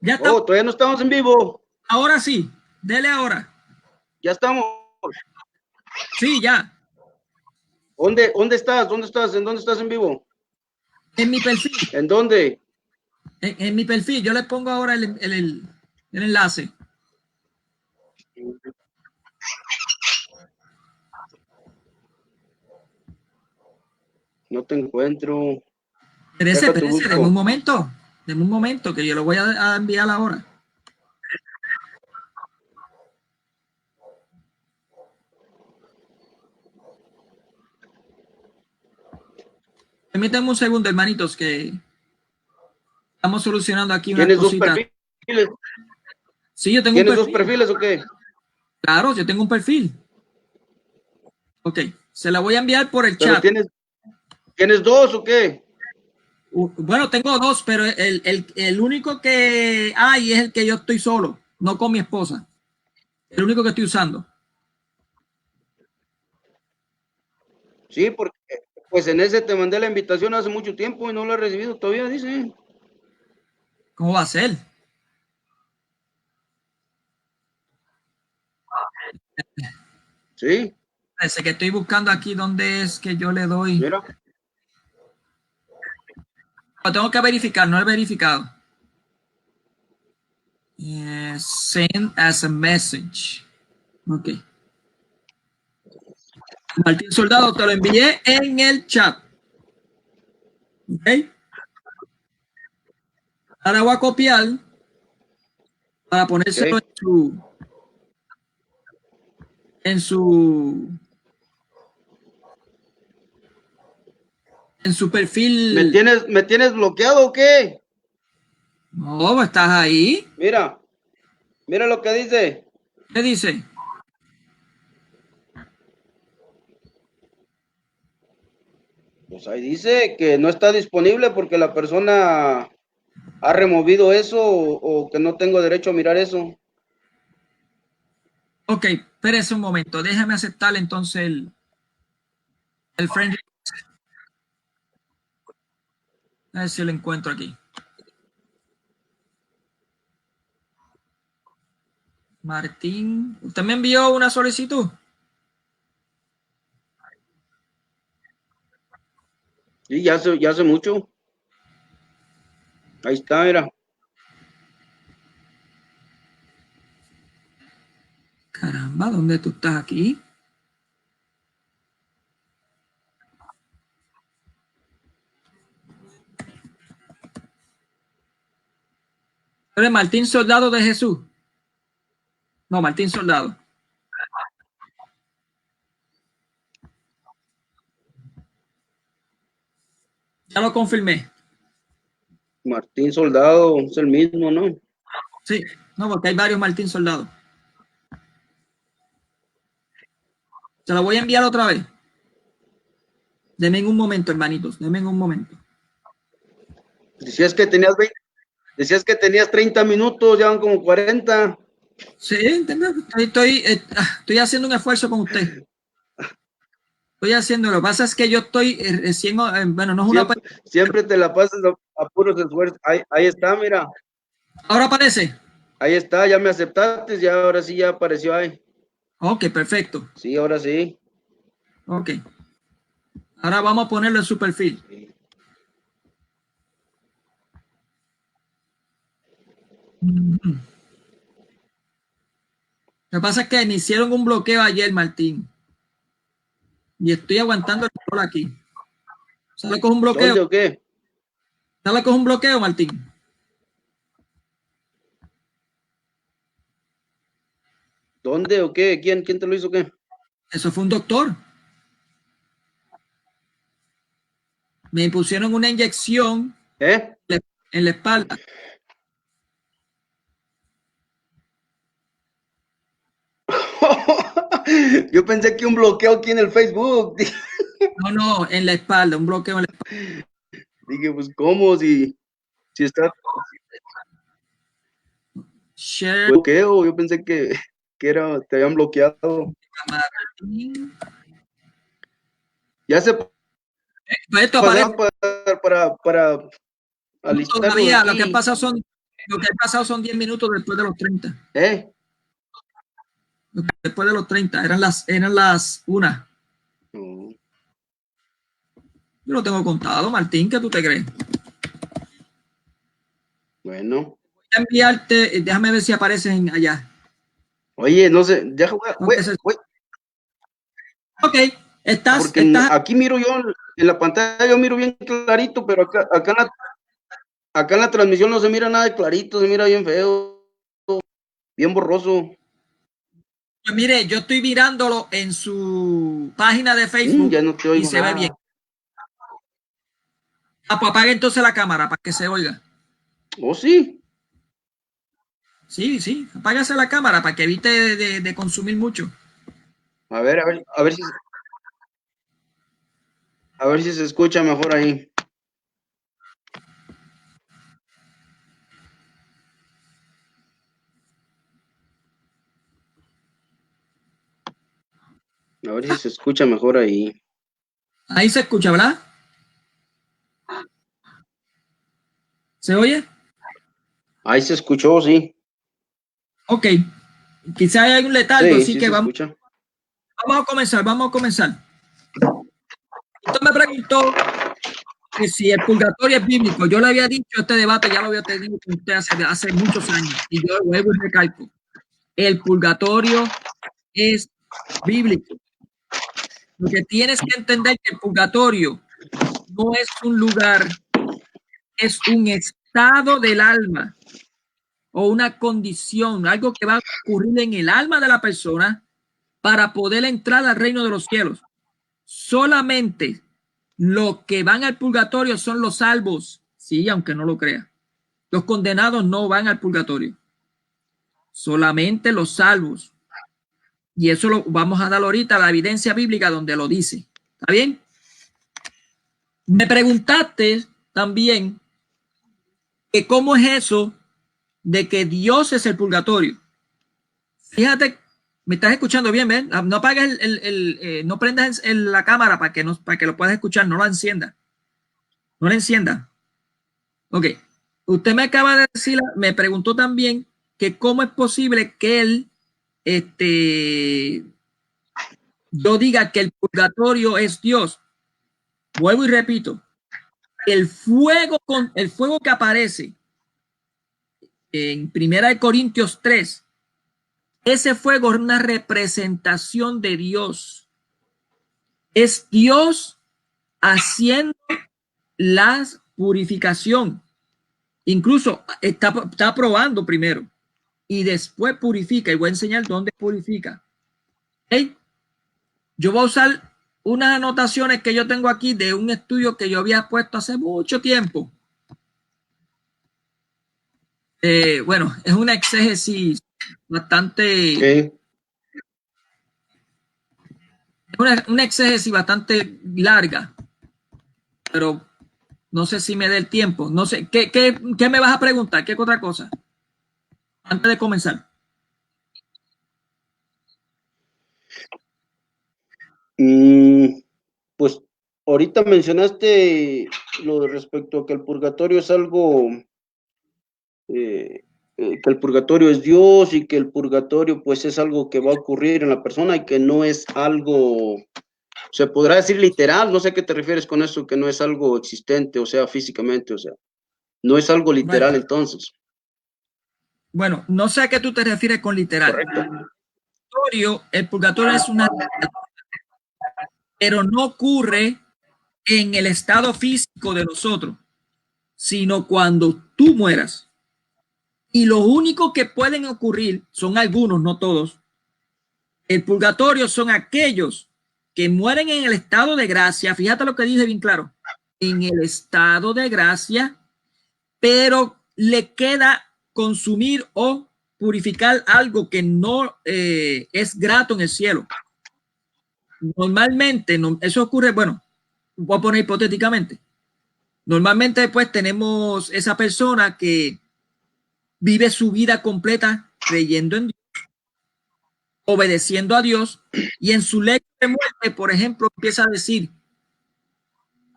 Ya estamos. Oh, todavía no estamos en vivo. Ahora sí. Dele ahora. Ya estamos. Sí, ya. ¿Dónde estás? ¿Dónde estás? ¿En dónde estás en vivo? En mi perfil. ¿En dónde? En mi perfil. Yo le pongo ahora el enlace. No te encuentro. Espérese, Déjate espérese. Deme un busco. momento. Deme un momento que yo lo voy a enviar ahora. Permítanme un segundo, hermanitos, que estamos solucionando aquí unas ¿Tienes dos cositas. perfiles? Sí, yo tengo un ¿Tienes dos perfil. perfiles o qué? Claro, yo tengo un perfil. Ok. Se la voy a enviar por el ¿Pero chat. tienes dos o qué? Bueno, tengo dos, pero el único que hay es el que yo estoy solo, no con mi esposa. El único que estoy usando. Sí, porque pues en ese te mandé la invitación hace mucho tiempo y no la he recibido todavía, dice. ¿Cómo va a ser? Sí, Parece que estoy buscando aquí dónde es que yo le doy. mira. Lo tengo que verificar, no he verificado. Send as a message. Ok. Martín Soldado, te lo envié en el chat. Ok. Ahora voy a copiar para ponérselo Ok. en su, en su perfil. Me tienes bloqueado o qué? No, estás ahí. Mira, mira lo que dice. ¿Qué dice? Pues ahí dice que no está disponible porque la persona ha removido eso o que no tengo derecho a mirar eso. Ok, espérese un momento. Déjame aceptar entonces el friend. A ver si lo encuentro aquí. Martín. ¿Usted me envió una solicitud? Sí, ya hace mucho. Ahí está, mira. Caramba, ¿dónde tú estás aquí? ¿Eres Martín Soldado de Jesús? No, Martín Soldado. Ya lo confirmé. Martín Soldado es el mismo, ¿no? Sí, no, porque hay varios Martín Soldado. Se lo voy a enviar otra vez. Denme en un momento, hermanitos. Denme en un momento. Decías que tenías 20, decías que tenías 30 minutos, ya van como 40. Sí, estoy haciendo un esfuerzo con usted. Estoy haciendo. Lo que pasa es que yo estoy recién. Bueno, no es una. Siempre te la pasas a puros esfuerzos. Ahí está, mira. Ahora aparece. Ahí está, ya me aceptaste, ya ahora sí ya apareció ahí. Ok, perfecto. Sí, ahora sí. Ok. Ahora vamos a ponerlo en su perfil. Sí. Lo que pasa es que me hicieron un bloqueo ayer, Martín. Y estoy aguantando el dolor aquí. ¿Sale con un bloqueo? ¿Dónde o qué? ¿Sale con un bloqueo, Martín? ¿Dónde o qué? ¿Quién te lo hizo o qué? Eso fue un doctor. Me pusieron una inyección ¿Eh? en la espalda. Yo pensé que un bloqueo aquí en el Facebook. No, no, en la espalda, un bloqueo en la espalda. Dije, pues, ¿cómo? Si está Share. bloqueo, yo pensé que te habían bloqueado. Martín. Ya se Pues esto aparece. pasaba para No, alistarlos todavía, lo que aquí. pasa son Lo que ha pasado son 10 minutos después de los 30. Después de los 30, eran las 1. No. Yo lo tengo contado, Martín, ¿qué tú te crees? Bueno. Voy a enviarte, déjame ver si aparecen allá. Oye, no sé, deja, güey. Ok, estás. Aquí miro yo en la pantalla, yo miro bien clarito, pero acá en la transmisión no se mira nada de clarito, se mira bien feo, bien borroso. Pues mire, yo estoy mirándolo en su página de Facebook ya no te oigo y se ve bien. Pues apaga entonces la cámara para que se oiga. ¿Oh, sí? Sí, apágase la cámara para que evite de consumir mucho. A ver si se escucha mejor ahí. A ver si se escucha mejor ahí. Ahí se escucha, ¿verdad? ¿Se oye? Ahí se escuchó, sí. Ok. Quizá hay algún letargo, Sí, así sí que se vamos a comenzar. Usted me preguntó que si el purgatorio es bíblico. Yo le había dicho, este debate ya lo había tenido con usted hace muchos años, y yo luego recalco. El purgatorio es bíblico. Lo que tienes que entender que el purgatorio no es un lugar, es un estado del alma o una condición, algo que va a ocurrir en el alma de la persona para poder entrar al reino de los cielos. Solamente los que van al purgatorio son los salvos, sí, aunque no lo crea. Los condenados no van al purgatorio. Solamente los salvos. Y eso lo vamos a dar ahorita, la evidencia bíblica donde lo dice. ¿Está bien? Me preguntaste también que cómo es eso de que Dios es el purgatorio. Fíjate, me estás escuchando bien, ¿ven? No apagues no prendas la cámara para que lo puedas escuchar, no la encienda. No la encienda. Ok. Usted me acaba de decir, me preguntó también que cómo es posible que él, yo diga que el purgatorio es Dios. Vuelvo y repito, el fuego que aparece en 1 Corintios 3, ese fuego es una representación de Dios. Es Dios haciendo la purificación. Incluso está probando primero y después purifica. Y voy a enseñar dónde purifica. ¿Okay? Yo voy a usar unas anotaciones que yo tengo aquí de un estudio que yo había puesto hace mucho tiempo. Bueno, es una exégesis bastante... Una exégesis bastante larga, pero no sé si me dé el tiempo. No sé, ¿qué me vas a preguntar? ¿Qué otra cosa? Antes de comenzar. Pues ahorita mencionaste lo respecto a que el purgatorio es algo, que el purgatorio es Dios y que el purgatorio pues es algo que va a ocurrir en la persona y que no es algo, se podrá decir literal, no sé a qué te refieres con eso, que no es algo existente, o sea, físicamente, o sea, no es algo literal entonces. Bueno, no sé a qué tú te refieres con literal. Correcto. El purgatorio es una... Pero no ocurre en el estado físico de nosotros, sino cuando tú mueras. Y lo único que pueden ocurrir son algunos, no todos. El purgatorio son aquellos que mueren en el estado de gracia. Fíjate lo que dije bien claro. En el estado de gracia, pero le queda consumir o purificar algo que no es grato en el cielo. Normalmente, eso ocurre, bueno, voy a poner hipotéticamente. Normalmente después tenemos esa persona que vive su vida completa creyendo en Dios, obedeciendo a Dios, y en su lecho de muerte, por ejemplo, empieza a decir,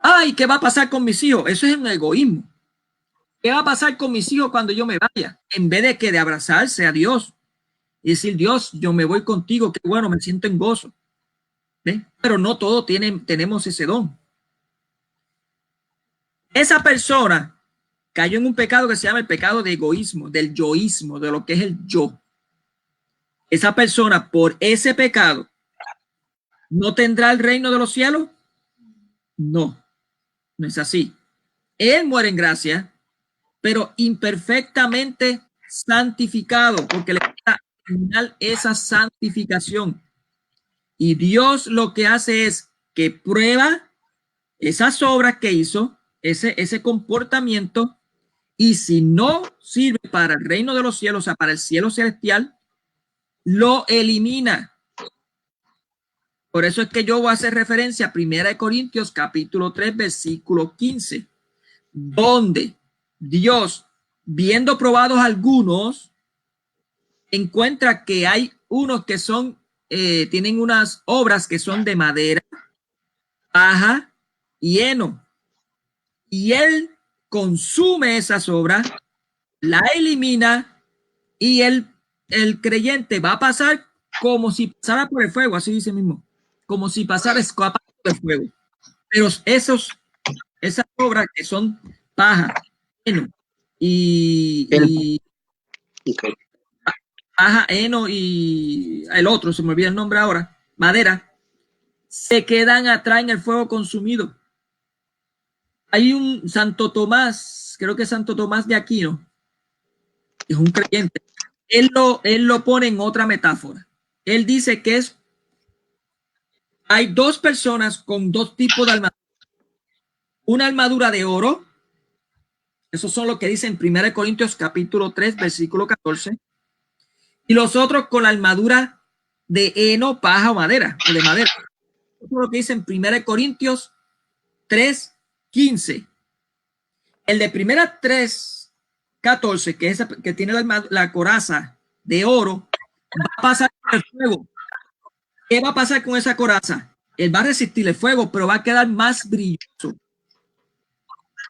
ay, ¿qué va a pasar con mis hijos? Eso es un egoísmo. ¿qué va a pasar con mis hijos cuando yo me vaya? En vez de que de abrazarse a Dios y decir, Dios, yo me voy contigo, qué bueno, me siento en gozo. ¿Ves? Pero no todos tenemos ese don. Esa persona cayó en un pecado que se llama el pecado de egoísmo, del yoísmo, de lo que es el yo. Esa persona, por ese pecado, ¿no tendrá el reino de los cielos? No, no es así. Él muere en gracia, pero imperfectamente santificado, porque le da al final esa santificación. Y Dios lo que hace es que prueba esas obras que hizo, ese comportamiento, y si no sirve para el reino de los cielos, o sea, para el cielo celestial, lo elimina. Por eso es que yo voy a hacer referencia a 1 Corintios capítulo 3, versículo 15, donde Dios, viendo probados algunos, encuentra que hay unos que son, tienen unas obras que son de madera, paja y heno. Y él consume esas obras, la elimina y el creyente va a pasar como si pasara por el fuego, así dice mismo, como si pasara escapando del fuego. Pero esas obras que son paja, heno y paja, heno y el otro, se me olvida el nombre ahora, madera, se quedan atrás en el fuego consumido. Hay un Santo Tomás, creo que es Santo Tomás de Aquino, es un creyente. Él lo pone en otra metáfora. Él dice que hay dos personas con dos tipos de armadura. Una armadura de oro, eso son lo que dice en 1 Corintios capítulo 3, versículo 14, y los otros con la armadura de heno, paja o madera, o de madera. Eso es lo que dice en 1 Corintios 3, 15. El de 1 3, 14, que tiene la coraza de oro, va a pasar por el fuego. ¿Qué va a pasar con esa coraza? Él va a resistir el fuego, pero va a quedar más brilloso. O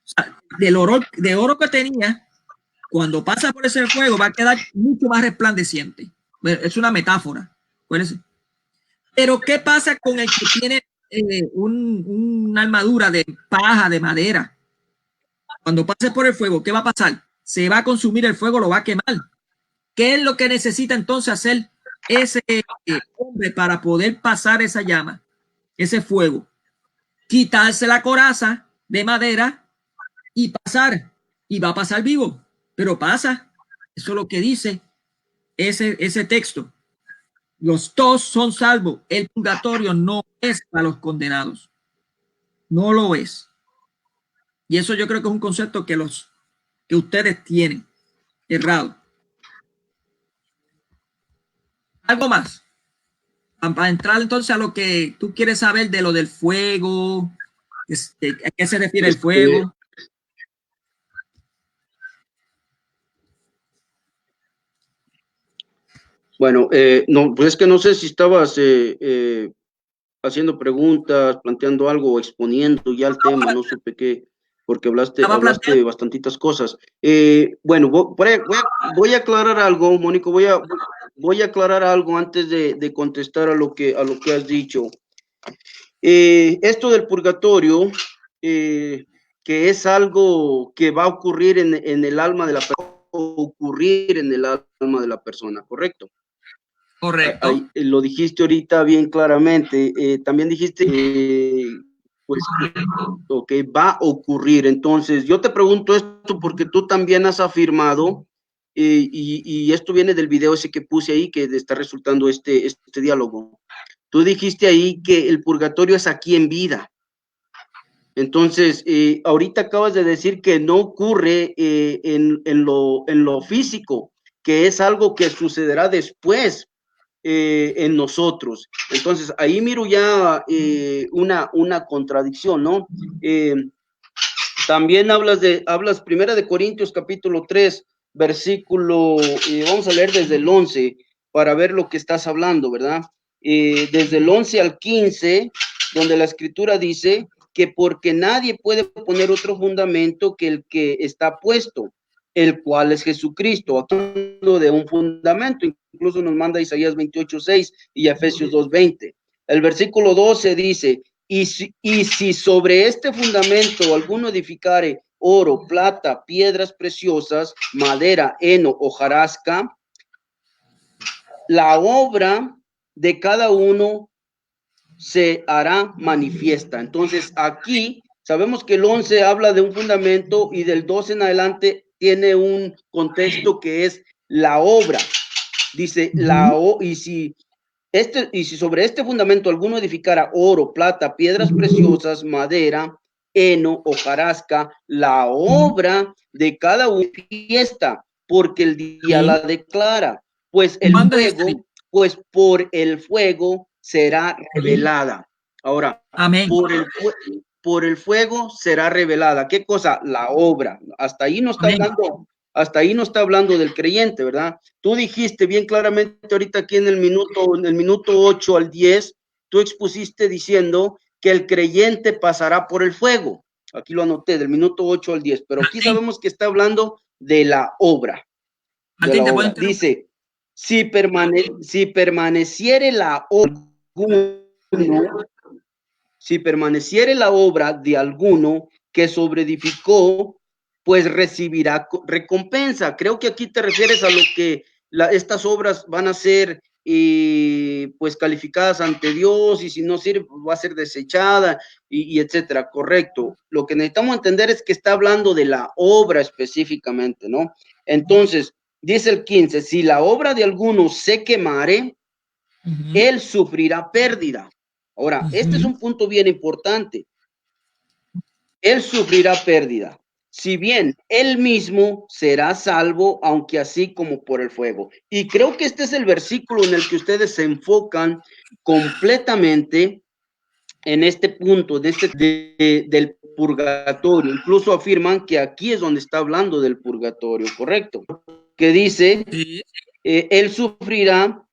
sea, del oro que tenía, cuando pasa por ese fuego, va a quedar mucho más resplandeciente. Es una metáfora. Pero ¿qué pasa con el que tiene una armadura de paja, de madera? Cuando pase por el fuego, ¿qué va a pasar? Se va a consumir el fuego, lo va a quemar. ¿Qué es lo que necesita entonces hacer ese hombre para poder pasar esa llama, ese fuego? Quitarse la coraza de madera y pasar. Y va a pasar vivo, pero pasa. Eso es lo que dice ese texto. Los dos son salvos. El purgatorio no es para los condenados. No lo es. Y eso yo creo que es un concepto que ustedes tienen errado. Algo más. Para entrar entonces a lo que tú quieres saber de lo del fuego, ¿a qué se refiere el fuego? Bueno, no, pues es que no sé si estabas haciendo preguntas, planteando algo o exponiendo ya el tema, no supe qué, porque hablaste bastantitas cosas. Bueno, voy a aclarar algo, Mónico, voy a aclarar algo antes de contestar a lo que has dicho. Esto del purgatorio, que es algo que va a ocurrir en el alma de la persona, ¿correcto? Correcto. Ahí, lo dijiste ahorita bien claramente. También dijiste pues, que va a ocurrir. Entonces, yo te pregunto esto porque tú también has afirmado, y esto viene del video ese que puse ahí, que está resultando este diálogo. Tú dijiste ahí que el purgatorio es aquí en vida. Entonces, ahorita acabas de decir que no ocurre en lo físico, que es algo que sucederá después en nosotros. Entonces, ahí miro ya una contradicción, ¿no? También hablas 1 Corintios capítulo 3, versículo, vamos a leer desde el 11 para ver lo que estás hablando, ¿verdad? Desde el 11 al 15, donde la escritura dice, que porque nadie puede poner otro fundamento que el que está puesto, el cual es Jesucristo. Aquí hablando de un fundamento, incluso nos manda Isaías 28:6 y Efesios 2:20. El versículo 12 dice, y si sobre este fundamento alguno edificare oro, plata, piedras preciosas, madera, heno, hojarasca, la obra de cada uno se hará manifiesta. Entonces, aquí sabemos que el 11 habla de un fundamento y del 12 en adelante tiene un contexto que es la obra. Dice, y si sobre este fundamento alguno edificara oro, plata, piedras preciosas, madera, heno, hojarasca, la obra de cada uno fiesta, porque el día la declara, pues el fuego, pues por el fuego será revelada. Ahora, Amén. por el fuego será revelada. ¿Qué cosa? La obra. Hasta ahí no está hablando. Hasta ahí no está hablando del creyente, ¿verdad? Tú dijiste bien claramente ahorita aquí en el minuto 8 al 10, tú expusiste diciendo que el creyente pasará por el fuego. Aquí lo anoté, del minuto 8 al 10, pero aquí sabemos que está hablando de la obra. Martín, Dice, si permaneciere la obra, si permaneciere la obra de alguno que sobreedificó, pues recibirá recompensa. Creo que aquí te refieres a lo que estas obras van a ser pues calificadas ante Dios, y si no sirve, pues va a ser desechada, y etcétera. Correcto. Lo que necesitamos entender es que está hablando de la obra específicamente, ¿no? Entonces, dice el 15, si la obra de alguno se quemare, él sufrirá pérdida. Ahora, este es un punto bien importante. Él sufrirá pérdida, si bien él mismo será salvo, aunque así como por el fuego. Y creo que este es el versículo en el que ustedes se enfocan completamente en este punto del purgatorio. Incluso afirman que aquí es donde está hablando del purgatorio, ¿correcto? Que dice, él sufrirá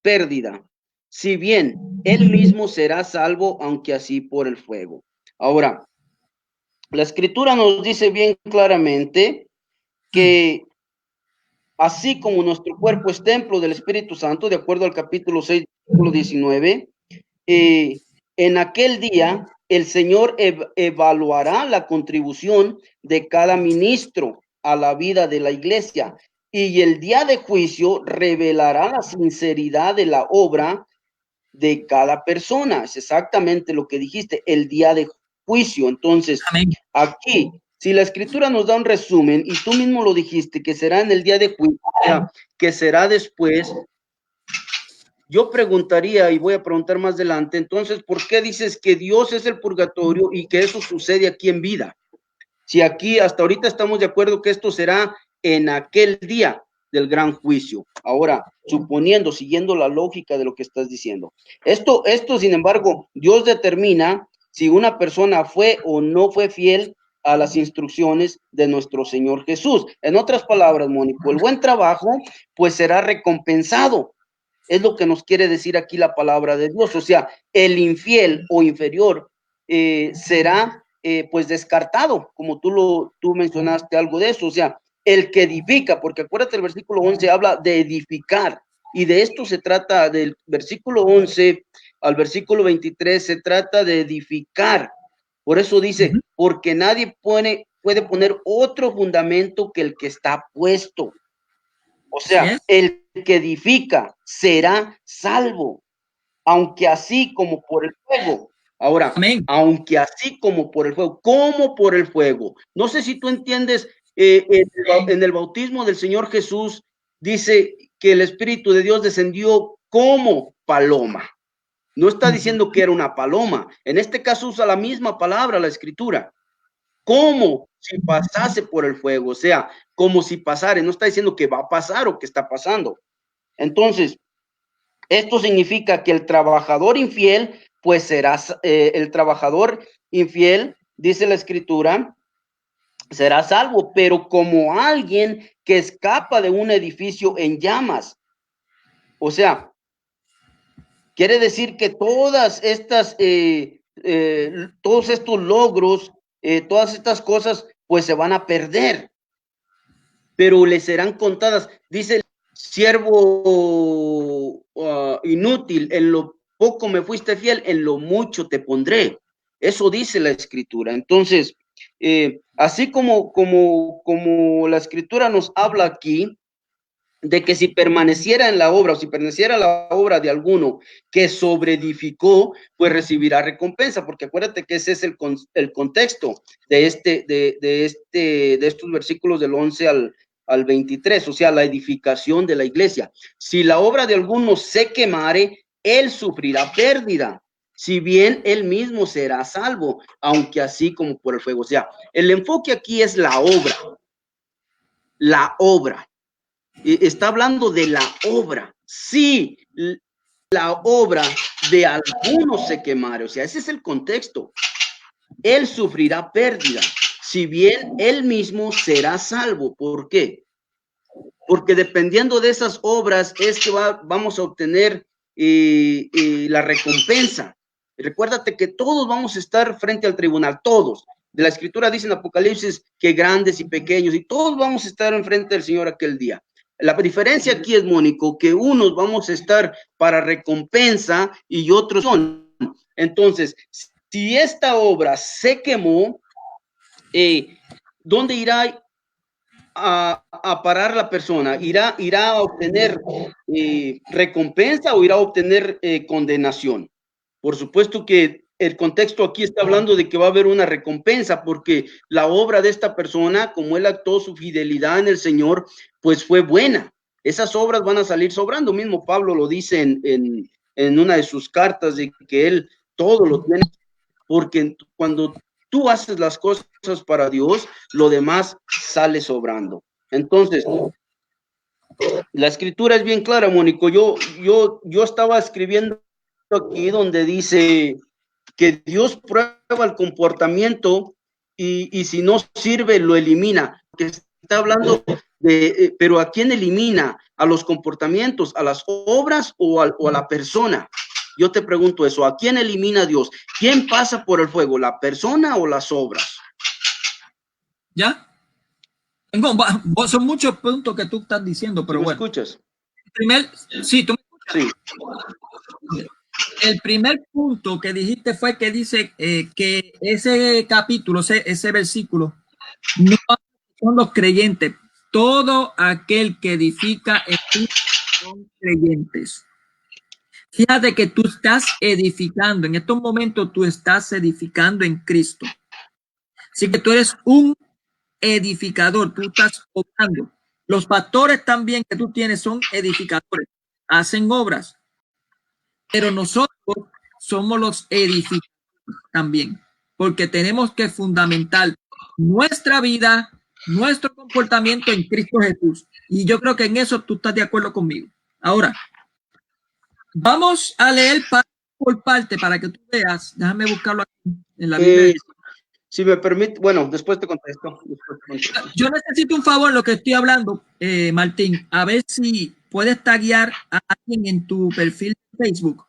pérdida, si bien él mismo será salvo, aunque así por el fuego. Ahora, la escritura nos dice bien claramente que así como nuestro cuerpo es templo del Espíritu Santo, de acuerdo al capítulo 6, versículo 19, en aquel día el Señor evaluará la contribución de cada ministro a la vida de la iglesia, y el día de juicio revelará la sinceridad de la obra de cada persona. Es exactamente lo que dijiste, el día de juicio. Entonces, aquí, si la escritura nos da un resumen, y tú mismo lo dijiste, que será en el día de juicio, o sea, que será después, yo preguntaría, y voy a preguntar más adelante, entonces, ¿por qué dices que Dios es el purgatorio y que eso sucede aquí en vida? Si aquí hasta ahorita estamos de acuerdo que esto será en aquel día del gran juicio. Ahora, suponiendo, siguiendo la lógica de lo que estás diciendo. Esto, sin embargo, Dios determina si una persona fue o no fue fiel a las instrucciones de nuestro Señor Jesús. En otras palabras, Mónico, el buen trabajo, pues será recompensado. Es lo que nos quiere decir aquí la palabra de Dios. O sea, el infiel o inferior será pues descartado, como tú mencionaste algo de eso. O sea, el que edifica, porque acuérdate, el versículo 11 habla de edificar, y de esto se trata, del versículo 11 al versículo 23, se trata de edificar. Por eso dice, porque nadie puede poner otro fundamento que el que está puesto. O sea, el que edifica será salvo, aunque así como por el fuego. Ahora, aunque así como por el fuego, como por el fuego. No sé si tú entiendes, en el bautismo del Señor Jesús dice que el Espíritu de Dios descendió como paloma. No está diciendo que era una paloma. En este caso usa la misma palabra la Escritura. Como si pasase por el fuego, o sea, como si pasara. No está diciendo que va a pasar o que está pasando. Entonces, esto significa que el trabajador infiel, pues será el trabajador infiel, dice la escritura, será salvo, pero como alguien que escapa de un edificio en llamas. O sea, quiere decir que todas estas todos estos logros, todas estas cosas, pues se van a perder, pero les serán contadas. Dice el siervo inútil, en lo poco me fuiste fiel, en lo mucho te pondré. Eso dice la Escritura. Entonces, así como la Escritura nos habla aquí, de que si permaneciera en la obra o si permaneciera a la obra de alguno que sobreedificó, pues recibirá recompensa, porque acuérdate que ese es el contexto de estos versículos del 11 al 23, o sea, la edificación de la iglesia. Si la obra de alguno se quemare, él sufrirá pérdida, si bien él mismo será salvo, aunque así como por el fuego. O sea, el enfoque aquí es la obra. La obra. Está hablando de la obra. Si la obra de algunos se quemare, o sea, ese es el contexto. Él sufrirá pérdida, si bien él mismo será salvo. ¿Por qué? Porque dependiendo de esas obras es que vamos a obtener la recompensa. Recuérdate que todos vamos a estar frente al tribunal, todos. De la Escritura dice en Apocalipsis que grandes y pequeños, y todos vamos a estar enfrente del Señor aquel día. La diferencia aquí es, Mónico, que unos vamos a estar para recompensa y otros son. Entonces, si esta obra se quemó, ¿dónde irá a parar la persona? ¿Irá a obtener recompensa o irá a obtener condenación? Por supuesto que el contexto aquí está hablando de que va a haber una recompensa, porque la obra de esta persona, como él actuó su fidelidad en el Señor, pues fue buena. Esas obras van a salir sobrando. Mismo Pablo lo dice en una de sus cartas, de que él todo lo tiene, porque cuando tú haces las cosas para Dios, lo demás sale sobrando. Entonces, la Escritura es bien clara, Mónico. Yo estaba escribiendo aquí donde dice que Dios prueba el comportamiento y si no sirve, lo elimina. Que está hablando de, pero ¿a quién elimina? ¿A los comportamientos, a las obras o a la persona? Yo te pregunto eso, ¿a quién elimina Dios? ¿Quién pasa por el fuego, la persona o las obras? ¿Ya? Son muchos puntos que tú estás diciendo, pero ¿Sí me bueno. escuchas? Sí, tú me escuchas. Sí. El primer punto que dijiste fue que dice que ese capítulo, ese versículo, no son los creyentes. Todo aquel que edifica en Cristo son creyentes. Fíjate que tú estás edificando, en estos momentos tú estás edificando en Cristo. Así que tú eres un edificador, tú estás obrando. Los pastores también que tú tienes son edificadores, hacen obras, pero nosotros somos los edificadores también, porque tenemos que fundamentar nuestra vida, nuestro comportamiento en Cristo Jesús. Y yo creo que en eso tú estás de acuerdo conmigo. Ahora, vamos a leer parte por parte para que tú veas. Déjame buscarlo aquí en la Biblia. Si me permite, bueno, después te contesto. Yo necesito un favor en lo que estoy hablando, Martín, a ver si puedes taguear a alguien en tu perfil de Facebook.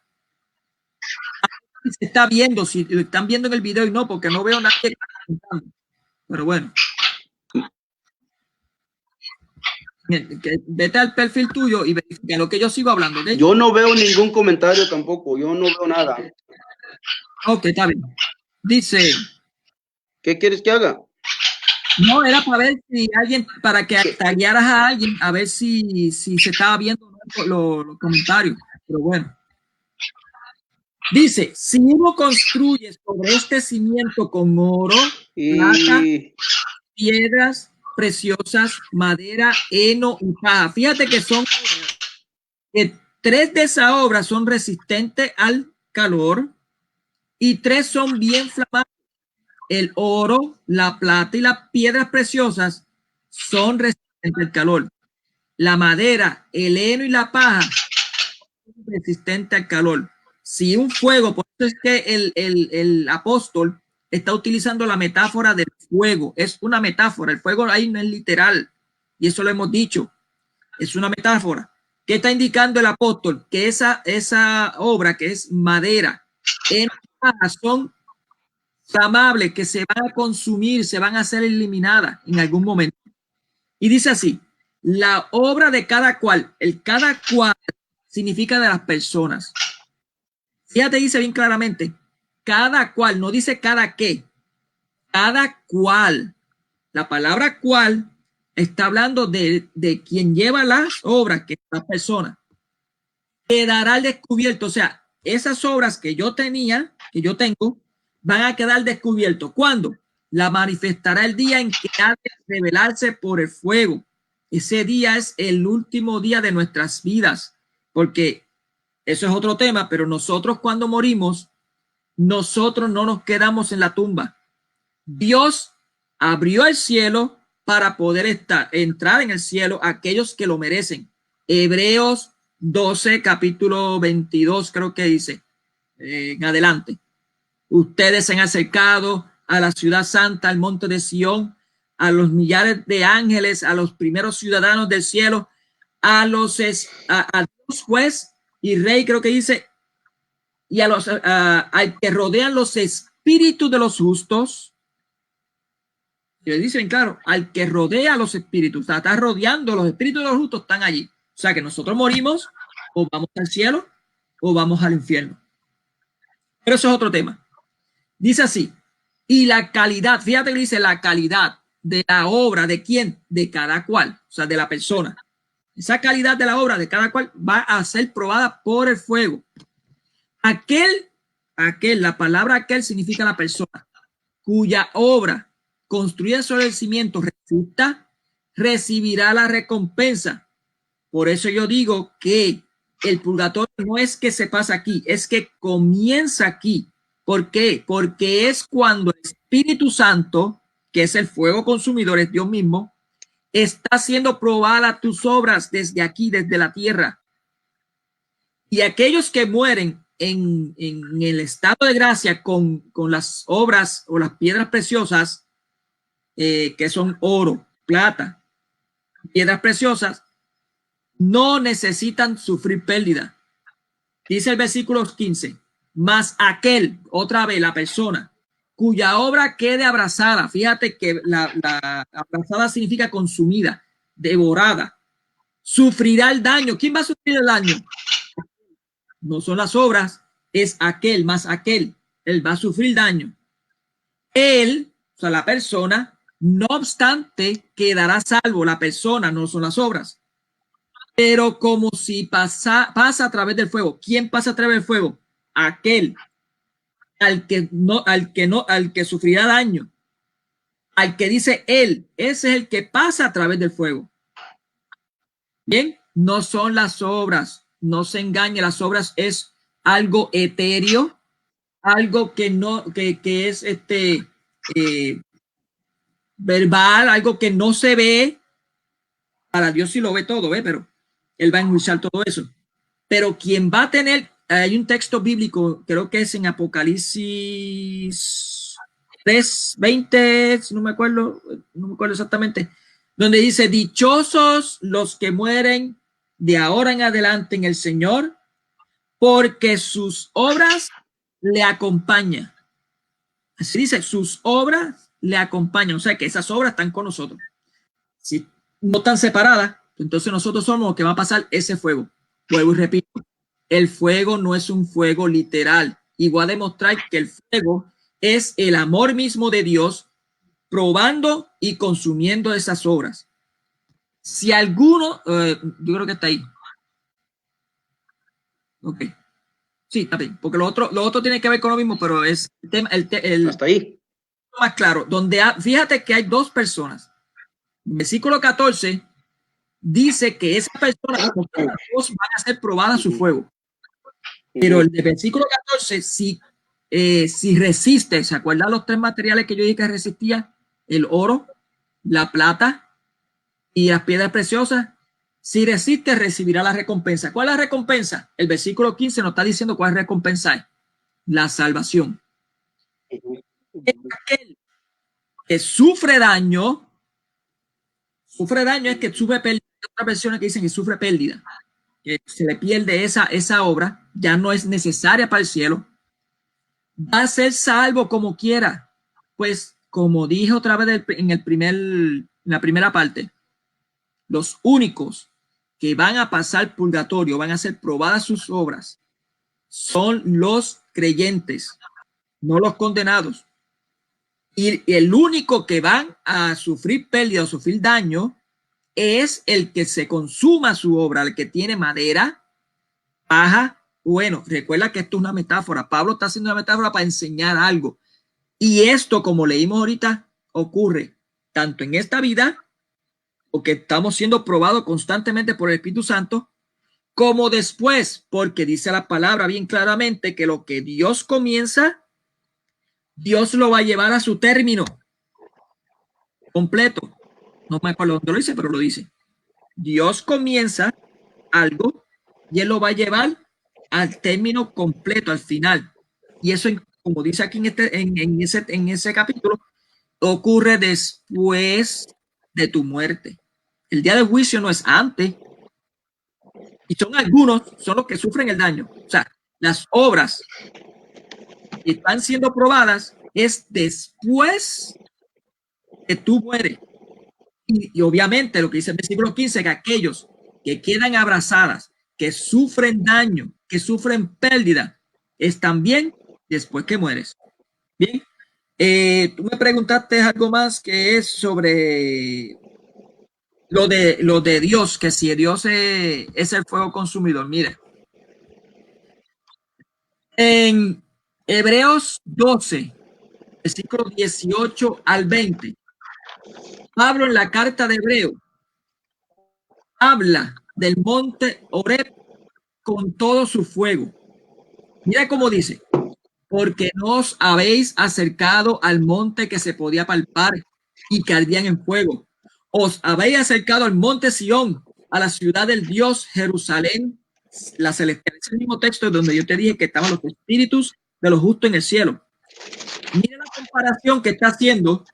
Si se está viendo, si lo están viendo en el video y no, porque no veo nadie comentando. Pero bueno. Vete al perfil tuyo y verifica lo que yo sigo hablando. ¿Okay? Yo no veo ningún comentario tampoco, yo no veo nada. Ok, está bien. Dice. ¿Qué quieres que haga? No, era para ver si alguien, para que taguearas a alguien, a ver si se estaba viendo los comentarios. Pero bueno. Dice, si uno construye sobre este cimiento con oro, plata, piedras preciosas, madera, heno y paja. Fíjate que son que 3 de esas obras son resistentes al calor y 3 son bien flamantes. El oro, la plata y las piedras preciosas son resistentes al calor. La madera, el heno y la paja son resistentes al calor. Si un fuego, por eso es que el apóstol está utilizando la metáfora del fuego. Es una metáfora. El fuego ahí no es literal. Y eso lo hemos dicho. Es una metáfora. ¿Qué está indicando el apóstol? Que esa obra que es madera, son amables que se van a consumir, se van a ser eliminadas en algún momento. Y dice así, la obra de cada cual, el cada cual significa de las personas. Fíjate, dice bien claramente, cada cual, no dice cada qué, cada cual. La palabra cual está hablando de quien lleva las obras, que es la persona. Quedará al descubierto, o sea, esas obras que yo tenía, que yo tengo, van a quedar descubiertos. ¿Cuándo? La manifestará el día en que ha de revelarse por el fuego. Ese día es el último día de nuestras vidas, porque eso es otro tema, pero nosotros cuando morimos, nosotros no nos quedamos en la tumba. Dios abrió el cielo para poder entrar en el cielo aquellos que lo merecen. Hebreos 12, capítulo 22, creo que dice, en adelante. Ustedes se han acercado a la ciudad santa, al monte de Sión, a los millares de ángeles, a los primeros ciudadanos del cielo, a Dios juez y rey, creo que dice, y al que rodean los espíritus de los justos. Y le dicen, claro, al que rodea a los espíritus, o sea, está rodeando los espíritus de los justos, están allí. O sea, que nosotros morimos, o vamos al cielo, o vamos al infierno. Pero eso es otro tema. Dice así, y la calidad, fíjate que dice la calidad de la obra, ¿de quién? De cada cual, o sea, de la persona. Esa calidad de la obra de cada cual va a ser probada por el fuego. Aquel, la palabra aquel significa la persona, cuya obra construida sobre el cimiento resista, recibirá la recompensa. Por eso yo digo que el purgatorio no es que se pasa aquí, es que comienza aquí. ¿Por qué? Porque es cuando el Espíritu Santo, que es el fuego consumidor, es Dios mismo, está haciendo probadas tus obras desde aquí, desde la tierra. Y aquellos que mueren en el estado de gracia con las obras o las piedras preciosas, que son oro, plata, piedras preciosas, no necesitan sufrir pérdida. Dice el versículo 15, mas aquel, otra vez la persona, cuya obra quede abrazada, fíjate que la abrazada significa consumida, devorada, sufrirá el daño. ¿Quién va a sufrir el daño? No son las obras, es aquel, más aquel, él va a sufrir daño. Él, o sea, la persona, no obstante, quedará salvo. La persona, no son las obras. Pero como si pasa a través del fuego. ¿Quién pasa a través del fuego? Aquel al que sufrirá daño. Al que dice él, ese es el que pasa a través del fuego. Bien, no son las obras, no se engañe, las obras es algo etéreo, algo que no, que es verbal, algo que no se ve. Para Dios sí lo ve todo, pero él va a enjuiciar todo eso. Pero quien va a tener, hay un texto bíblico, creo que es en Apocalipsis 3:20, no me acuerdo exactamente, donde dice, dichosos los que mueren de ahora en adelante en el Señor, porque sus obras le acompañan. Así dice, sus obras le acompañan, o sea que esas obras están con nosotros. Si no están separadas, entonces nosotros somos los que va a pasar ese fuego. Vuelvo y repito, el fuego no es un fuego literal, y voy a demostrar que el fuego es el amor mismo de Dios probando y consumiendo esas obras. Si alguno, yo creo que está ahí. Ok. Sí, está bien, porque lo otro tiene que ver con lo mismo, pero es el tema, hasta ahí. Más claro, donde fíjate que hay dos personas. El versículo 14 dice que esa persona van a ser probadas su fuego. Pero el versículo 14, si resiste, ¿se acuerdan los tres materiales que yo dije que resistía? El oro, la plata y las piedras preciosas. Si resiste, recibirá la recompensa. ¿Cuál es la recompensa? El versículo 15 nos está diciendo cuál recompensa es. La salvación. Aquel que sufre daño es que sufre pérdida. Hay otras versiones que dicen que sufre pérdida, que se le pierde esa obra, ya no es necesaria para el cielo. va a ser salvo como quiera. Pues, como dije otra vez en la primera parte, los únicos que van a pasar purgatorio, van a ser probadas sus obras, son los creyentes, no los condenados. Y el único que van a sufrir pérdida o sufrir daño es el que se consuma su obra, el que tiene madera, paja. Bueno, recuerda que esto es una metáfora. Pablo está haciendo una metáfora para enseñar algo. Y esto, como leímos ahorita, ocurre tanto en esta vida, porque estamos siendo probados constantemente por el Espíritu Santo, como después, porque dice la palabra bien claramente que lo que Dios comienza, Dios lo va a llevar a su término completo. No me acuerdo dónde lo dice, pero lo dice. Dios comienza algo y Él lo va a llevar al término completo, al final. Y eso, como dice aquí en ese capítulo, ocurre después de tu muerte. El día del juicio no es antes. Y son los que sufren el daño. O sea, las obras que están siendo probadas es después que tú mueres. Y obviamente lo que dice el versículo 15, que aquellos que quedan abrazadas, que sufren daño, que sufren pérdida, es también después que mueres. Bien, tú me preguntaste algo más que es sobre lo de Dios, que si Dios es el fuego consumidor. Mire, en Hebreos 12, versículo 18 al 20, Pablo en la carta de Hebreo habla del monte Horeb con todo su fuego. Mira cómo dice, porque no os habéis acercado al monte que se podía palpar y que ardían en fuego. Os habéis acercado al monte Sión, a la ciudad del Dios Jerusalén, la celestial. Es el mismo texto donde yo te dije que estaban los espíritus de los justos en el cielo. Mira la comparación que está haciendo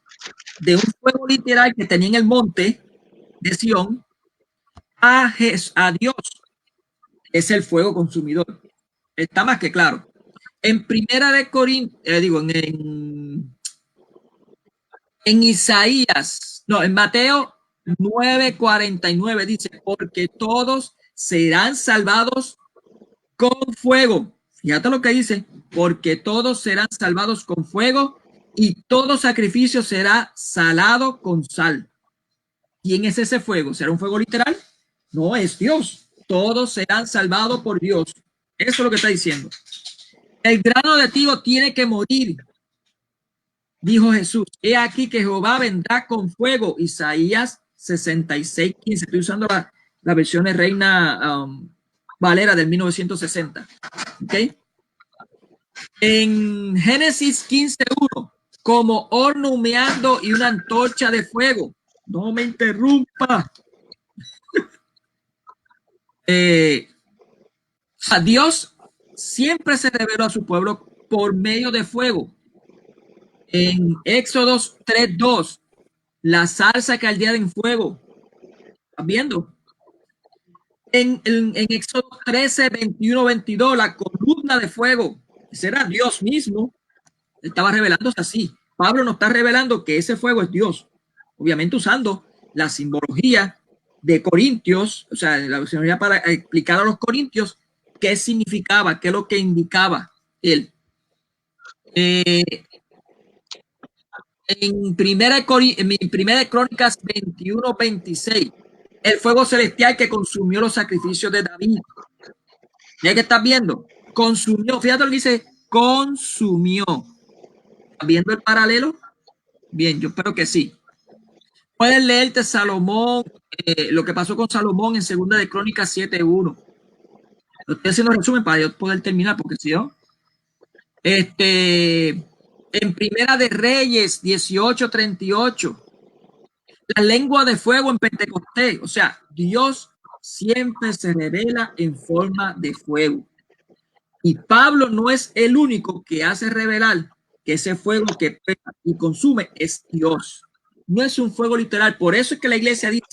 de un fuego literal que tenía en el monte de Sión a Dios. Es el fuego consumidor. Está más que claro. En primera de Corintios, en Isaías, no, en Mateo 9:49 dice, porque todos serán salvados con fuego. Fíjate lo que dice, porque todos serán salvados con fuego y todo sacrificio será salado con sal. ¿Quién es ese fuego? ¿Será un fuego literal? No, es Dios. Todos serán salvados por Dios. Eso es lo que está diciendo. El grano de trigo tiene que morir, dijo Jesús. He aquí que Jehová vendrá con fuego. Isaías 66:15. Estoy usando la versión de Reina Valera del 1960. ¿Ok? En Génesis 15:1, como horno humeando y una antorcha de fuego. No me interrumpa. A Dios siempre se reveló a su pueblo por medio de fuego. En Éxodo 3:2, la salsa que ardía en fuego. ¿Estás viendo? En Éxodo 13:21-22, la columna de fuego. Ese era Dios mismo. Estaba revelándose así. Pablo nos está revelando que ese fuego es Dios. Obviamente usando la simbología de Corintios, o sea, la simbología para explicar a los corintios qué significaba, qué es lo que indicaba él. En primera de Crónicas 21:26, el fuego celestial que consumió los sacrificios de David. ¿Ya que estás viendo? Consumió, fíjate lo que dice, consumió. ¿Estás viendo el paralelo? Bien, yo espero que sí. Puedes leerte Salomón, lo que pasó con Salomón en segunda de Crónicas 7:1. Lo estoy haciendo resumen para yo poder terminar, porque si no, en Primera de Reyes 18:38, la lengua de fuego en Pentecostés. O sea, Dios siempre se revela en forma de fuego. Y Pablo no es el único que hace revelar que ese fuego que pega y consume es Dios. No es un fuego literal. Por eso es que la iglesia dice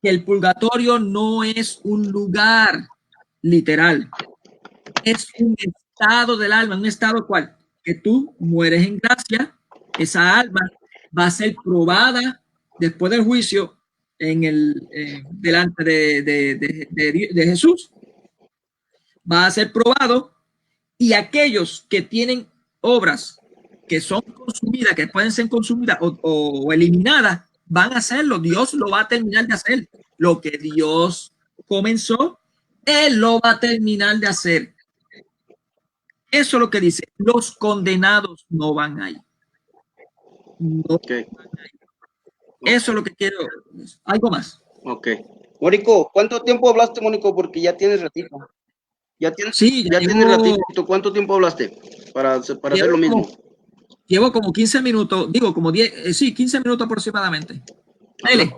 que el purgatorio no es un lugar literal. Es un estado del alma, un estado cual que tú mueres en gracia, esa alma va a ser probada después del juicio delante de Jesús, va a ser probado, y aquellos que tienen obras que son consumidas, que pueden ser consumidas o eliminadas, van a hacerlo. Dios lo va a terminar de hacer. Lo que Dios comenzó, Él lo va a terminar de hacer. Eso es lo que dice. Los condenados no van ahí. No Okay. van ahí. Eso es lo que quiero. Algo más. Ok. Mónico, ¿cuánto tiempo hablaste, Mónico? Porque ya tienes ratito. Ya tienes ratito. ¿Cuánto tiempo hablaste para hacer lo mismo? Llevo como 15 minutos, digo como 10, sí, 15 minutos aproximadamente. Dale.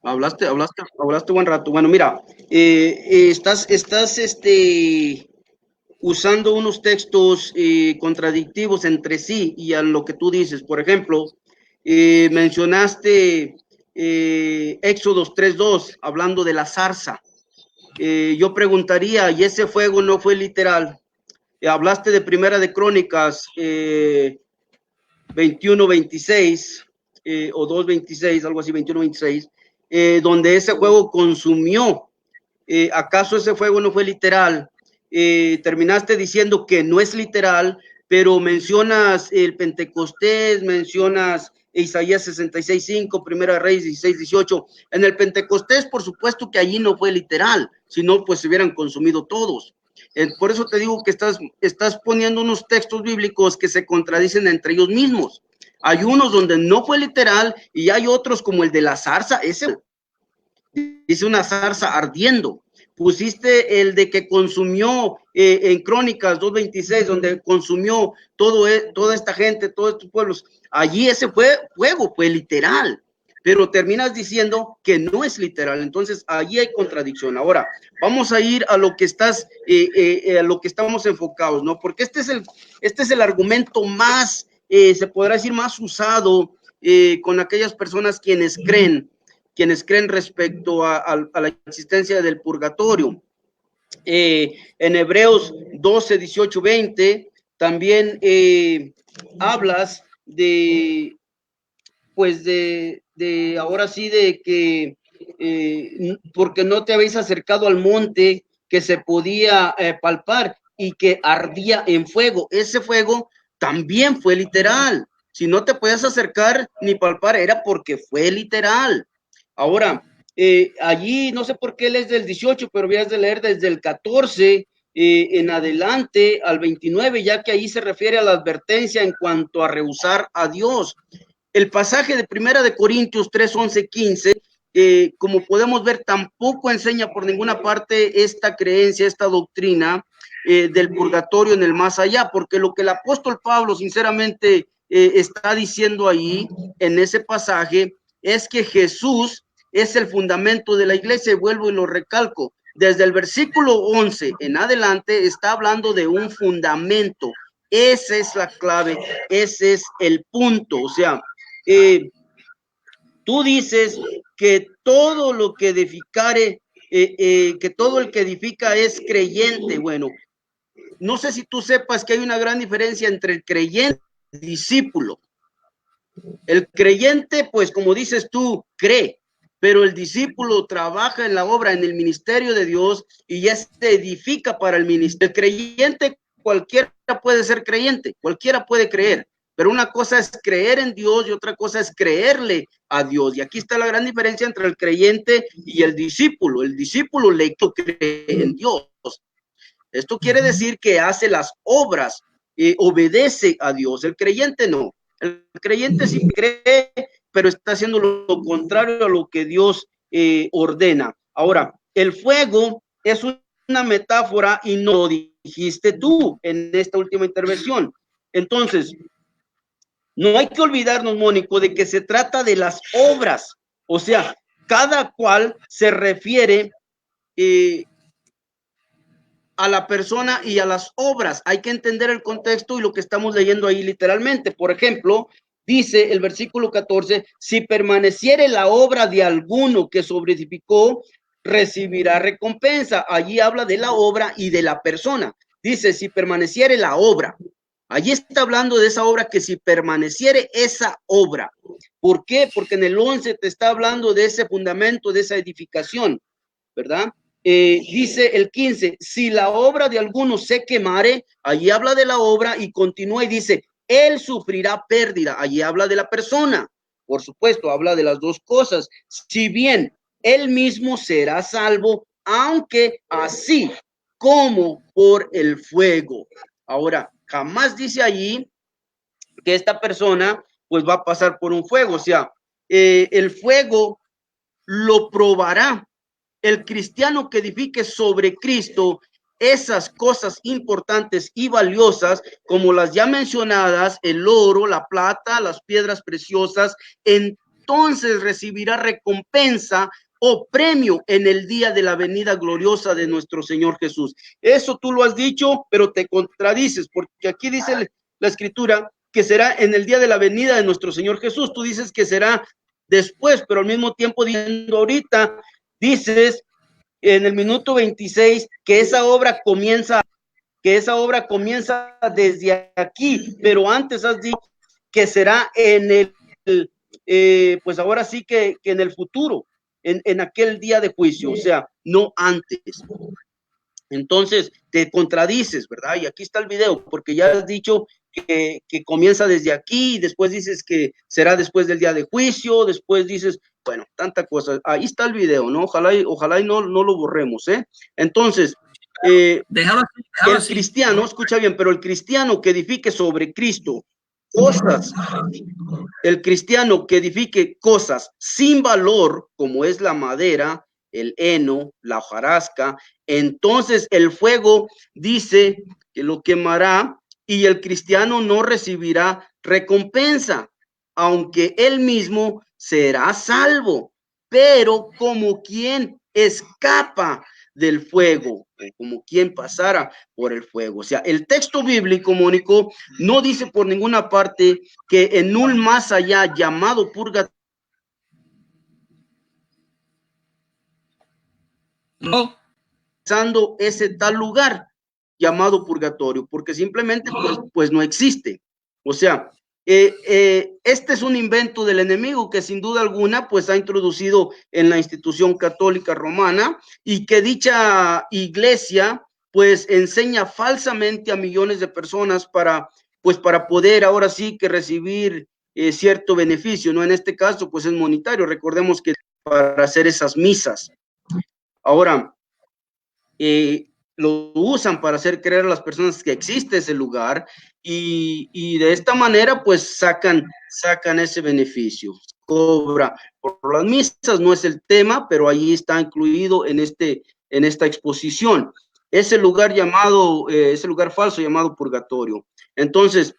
Hablaste buen rato. Bueno, mira, estás usando unos textos contradictivos entre sí y a lo que tú dices. Por ejemplo, mencionaste Éxodos 3:2, hablando de la zarza. Yo preguntaría, ¿y ese fuego no fue literal? Hablaste de Primera de Crónicas 21:26 o 2:26, algo así, 21:26, donde ese fuego consumió. ¿Acaso ese fuego no fue literal? Terminaste diciendo que no es literal, pero mencionas el Pentecostés, mencionas Isaías 66:5, Primera de Reyes 16:18. En el Pentecostés, por supuesto que allí no fue literal, si no, pues se hubieran consumido todos. Por eso te digo que estás poniendo unos textos bíblicos que se contradicen entre ellos mismos. Hay unos donde no fue literal y hay otros como el de la zarza, ese dice una zarza ardiendo. Pusiste el de que consumió en Crónicas 2:26, donde consumió toda esta gente, todos estos pueblos. Allí ese fuego fue literal, pero terminas diciendo que no es literal. Entonces allí hay contradicción. Ahora vamos a ir a lo que a lo que estamos enfocados, ¿no? Porque este es el argumento más, se podrá decir, más usado con aquellas personas quienes creen respecto a la existencia del purgatorio. En Hebreos 12, 18, 20, también hablas pues ahora sí, de que porque no te habéis acercado al monte que se podía palpar y que ardía en fuego. Ese fuego también fue literal. Si no te podías acercar ni palpar, era porque fue literal. Ahora, allí no sé por qué lees del 18, pero habías de leer desde el 14 en adelante al 29, ya que ahí se refiere a la advertencia en cuanto a rehusar a Dios. El pasaje de Primera de Corintios 3, 11, 15, como podemos ver, tampoco enseña por ninguna parte esta creencia, esta doctrina del purgatorio en el más allá, porque lo que el apóstol Pablo sinceramente está diciendo ahí en ese pasaje es que Jesús es el fundamento de la iglesia, y vuelvo y lo recalco, desde el versículo 11 en adelante está hablando de un fundamento. Esa es la clave, ese es el punto. O sea, tú dices que todo lo que edificare, que todo el que edifica es creyente. Bueno, no sé si tú sepas que hay una gran diferencia entre el creyente y el discípulo. El creyente, pues como dices tú, cree, pero el discípulo trabaja en la obra, en el ministerio de Dios, y ya se edifica para el ministerio. El creyente, cualquiera puede ser creyente, cualquiera puede creer, pero una cosa es creer en Dios y otra cosa es creerle a Dios. Y aquí está la gran diferencia entre el creyente y el discípulo. El discípulo le cree en Dios. Esto quiere decir que hace las obras, obedece a Dios. El creyente no. El creyente sí cree, pero está haciendo lo contrario a lo que Dios ordena. Ahora, el fuego es una metáfora y no lo dijiste tú en esta última intervención. Entonces, no hay que olvidarnos, Mónico, de que se trata de las obras. O sea, cada cual se refiere a la persona y a las obras. Hay que entender el contexto y lo que estamos leyendo ahí literalmente. Por ejemplo, dice el versículo 14, si permaneciere la obra de alguno que sobreedificó, recibirá recompensa. Allí habla de la obra y de la persona. Dice, si permaneciere la obra. Allí está hablando de esa obra, que si permaneciere esa obra. ¿Por qué? Porque en el 11 te está hablando de ese fundamento, de esa edificación, ¿verdad? Dice el 15, si la obra de alguno se quemare, allí habla de la obra y continúa y dice, él sufrirá pérdida. Allí habla de la persona. Por supuesto, habla de las dos cosas. Si bien él mismo será salvo, aunque así como por el fuego. Ahora, jamás dice allí que esta persona pues va a pasar por un fuego. O sea, el fuego lo probará. El cristiano que edifique sobre Cristo esas cosas importantes y valiosas, como las ya mencionadas, el oro, la plata, las piedras preciosas, entonces recibirá recompensa o premio en el día de la venida gloriosa de nuestro Señor Jesús. Eso tú lo has dicho, pero te contradices, porque aquí dice la Escritura que será en el día de la venida de nuestro Señor Jesús. Tú dices que será después, pero al mismo tiempo diciendo ahorita, dices en el minuto 26 que esa obra comienza desde aquí, pero antes has dicho que será en pues ahora sí que en el futuro, en aquel día de juicio, o sea, no antes. Entonces te contradices, ¿verdad? Y aquí está el video, porque ya has dicho que comienza desde aquí, y después dices que será después del día de juicio, después dices, bueno, tanta cosa. Ahí está el video, ¿no? Ojalá y no lo borremos, ¿eh? Entonces, déjalo el así. cristiano, escucha bien, pero el cristiano que edifique sobre Cristo cosas, el cristiano que edifique cosas sin valor, como es la madera, el heno, la hojarasca, entonces el fuego dice que lo quemará y el cristiano no recibirá recompensa, aunque él mismo será salvo, pero como quien escapa del fuego, como quien pasara por el fuego. O sea, el texto bíblico, Mónico, no dice por ninguna parte que en un más allá llamado purgatorio, No. pensando ese tal lugar llamado purgatorio, porque simplemente pues no existe. O sea, este es un invento del enemigo que sin duda alguna pues ha introducido en la institución católica romana, y que dicha iglesia pues enseña falsamente a millones de personas para poder ahora sí que recibir cierto beneficio, ¿no? En este caso pues es monetario. Recordemos que para hacer esas misas. Ahora, lo usan para hacer creer a las personas que existe ese lugar, y de esta manera pues sacan ese beneficio. Cobra por las misas, no es el tema, pero ahí está incluido en esta exposición. Ese lugar ese lugar falso llamado purgatorio. Entonces,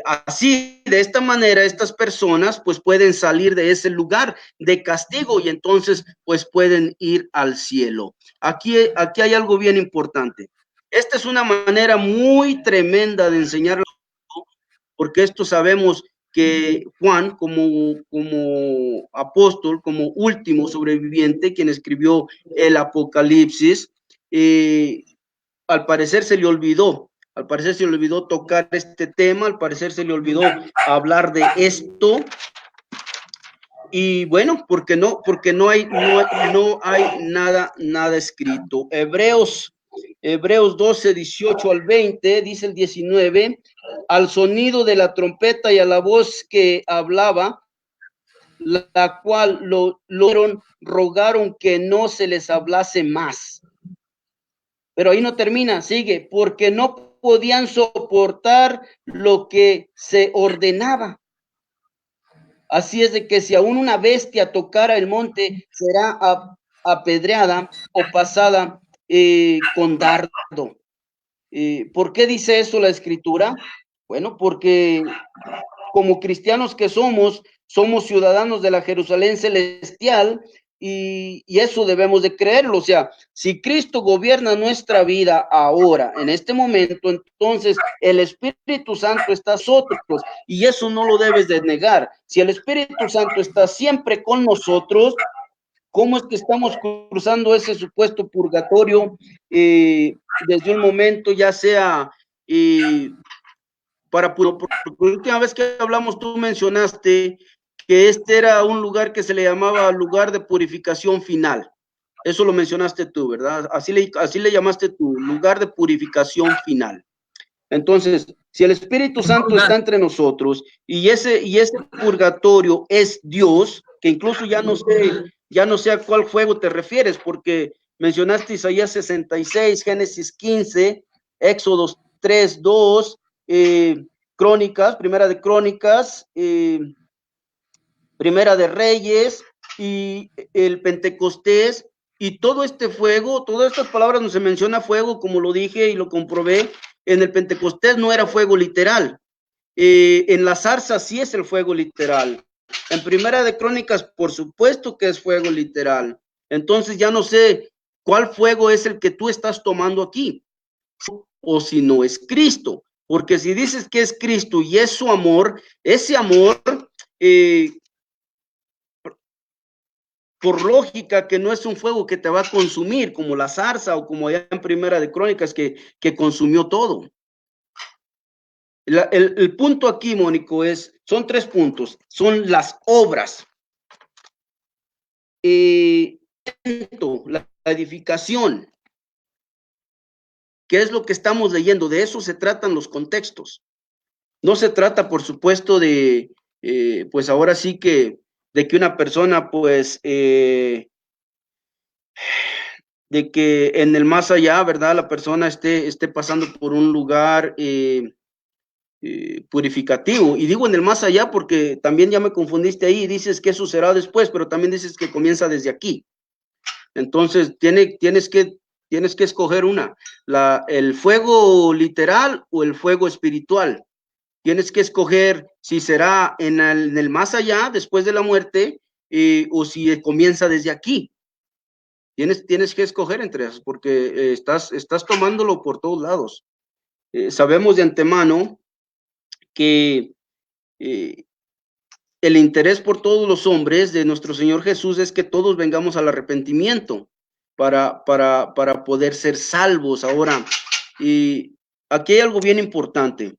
así, de esta manera, estas personas pues pueden salir de ese lugar de castigo y entonces pues pueden ir al cielo. Aquí hay algo bien importante. Esta es una manera muy tremenda de enseñar, porque esto sabemos que Juan, como apóstol, como último sobreviviente, quien escribió el Apocalipsis, al parecer se le olvidó. Al parecer se le olvidó tocar este tema, al parecer se le olvidó hablar de esto. Y bueno, porque no hay nada escrito. Hebreos 12, 18 al 20, dice el 19, al sonido de la trompeta y a la voz que hablaba, la cual rogaron que no se les hablase más. Pero ahí no termina, sigue, porque no podían soportar lo que se ordenaba. Así es de que si aún una bestia tocara el monte, será apedreada o pasada con dardo. ¿Por qué dice eso la Escritura? Bueno, porque como cristianos que somos ciudadanos de la Jerusalén celestial, y eso debemos de creerlo. O sea, si Cristo gobierna nuestra vida ahora, en este momento, entonces el Espíritu Santo está nosotros, y eso no lo debes de negar. Si el Espíritu Santo está siempre con nosotros, ¿Cómo es que estamos cruzando ese supuesto purgatorio desde un momento, ya sea porque la última vez que hablamos tú mencionaste que este era un lugar que se le llamaba lugar de purificación final? Eso lo mencionaste tú, ¿verdad? Así le llamaste tú, lugar de purificación final. Entonces, si el Espíritu Santo está entre nosotros y ese purgatorio es Dios, que incluso ya no sé a cuál fuego te refieres, porque mencionaste Isaías 66, Génesis 15, Éxodos 3, 2, Crónicas, Primera de Crónicas, Primera de Reyes y el Pentecostés, y todo este fuego, todas estas palabras no se menciona fuego, como lo dije y lo comprobé. En el Pentecostés no era fuego literal. En la zarza sí es el fuego literal. En Primera de Crónicas, por supuesto que es fuego literal. Entonces ya no sé cuál fuego es el que tú estás tomando aquí, o si no es Cristo. Porque si dices que es Cristo y es su amor, ese amor, por lógica, que no es un fuego que te va a consumir, como la zarza o como allá en Primera de Crónicas que consumió todo. El punto aquí, Mónico, son 3 puntos. Son las obras. La edificación. ¿Qué es lo que estamos leyendo? De eso se tratan los contextos. No se trata, por supuesto, de, pues ahora sí que, de que una persona, pues, de que en el más allá, ¿verdad? La persona esté pasando por un lugar purificativo. Y digo en el más allá porque también ya me confundiste ahí, dices que eso será después, pero también dices que comienza desde aquí. Entonces, tienes que escoger una, el fuego literal o el fuego espiritual. Tienes que escoger si será en el más allá, después de la muerte, o si comienza desde aquí. Tienes que escoger entre esas, porque estás tomándolo por todos lados. Sabemos de antemano que el interés por todos los hombres de nuestro Señor Jesús es que todos vengamos al arrepentimiento para poder ser salvos. Ahora, aquí hay algo bien importante.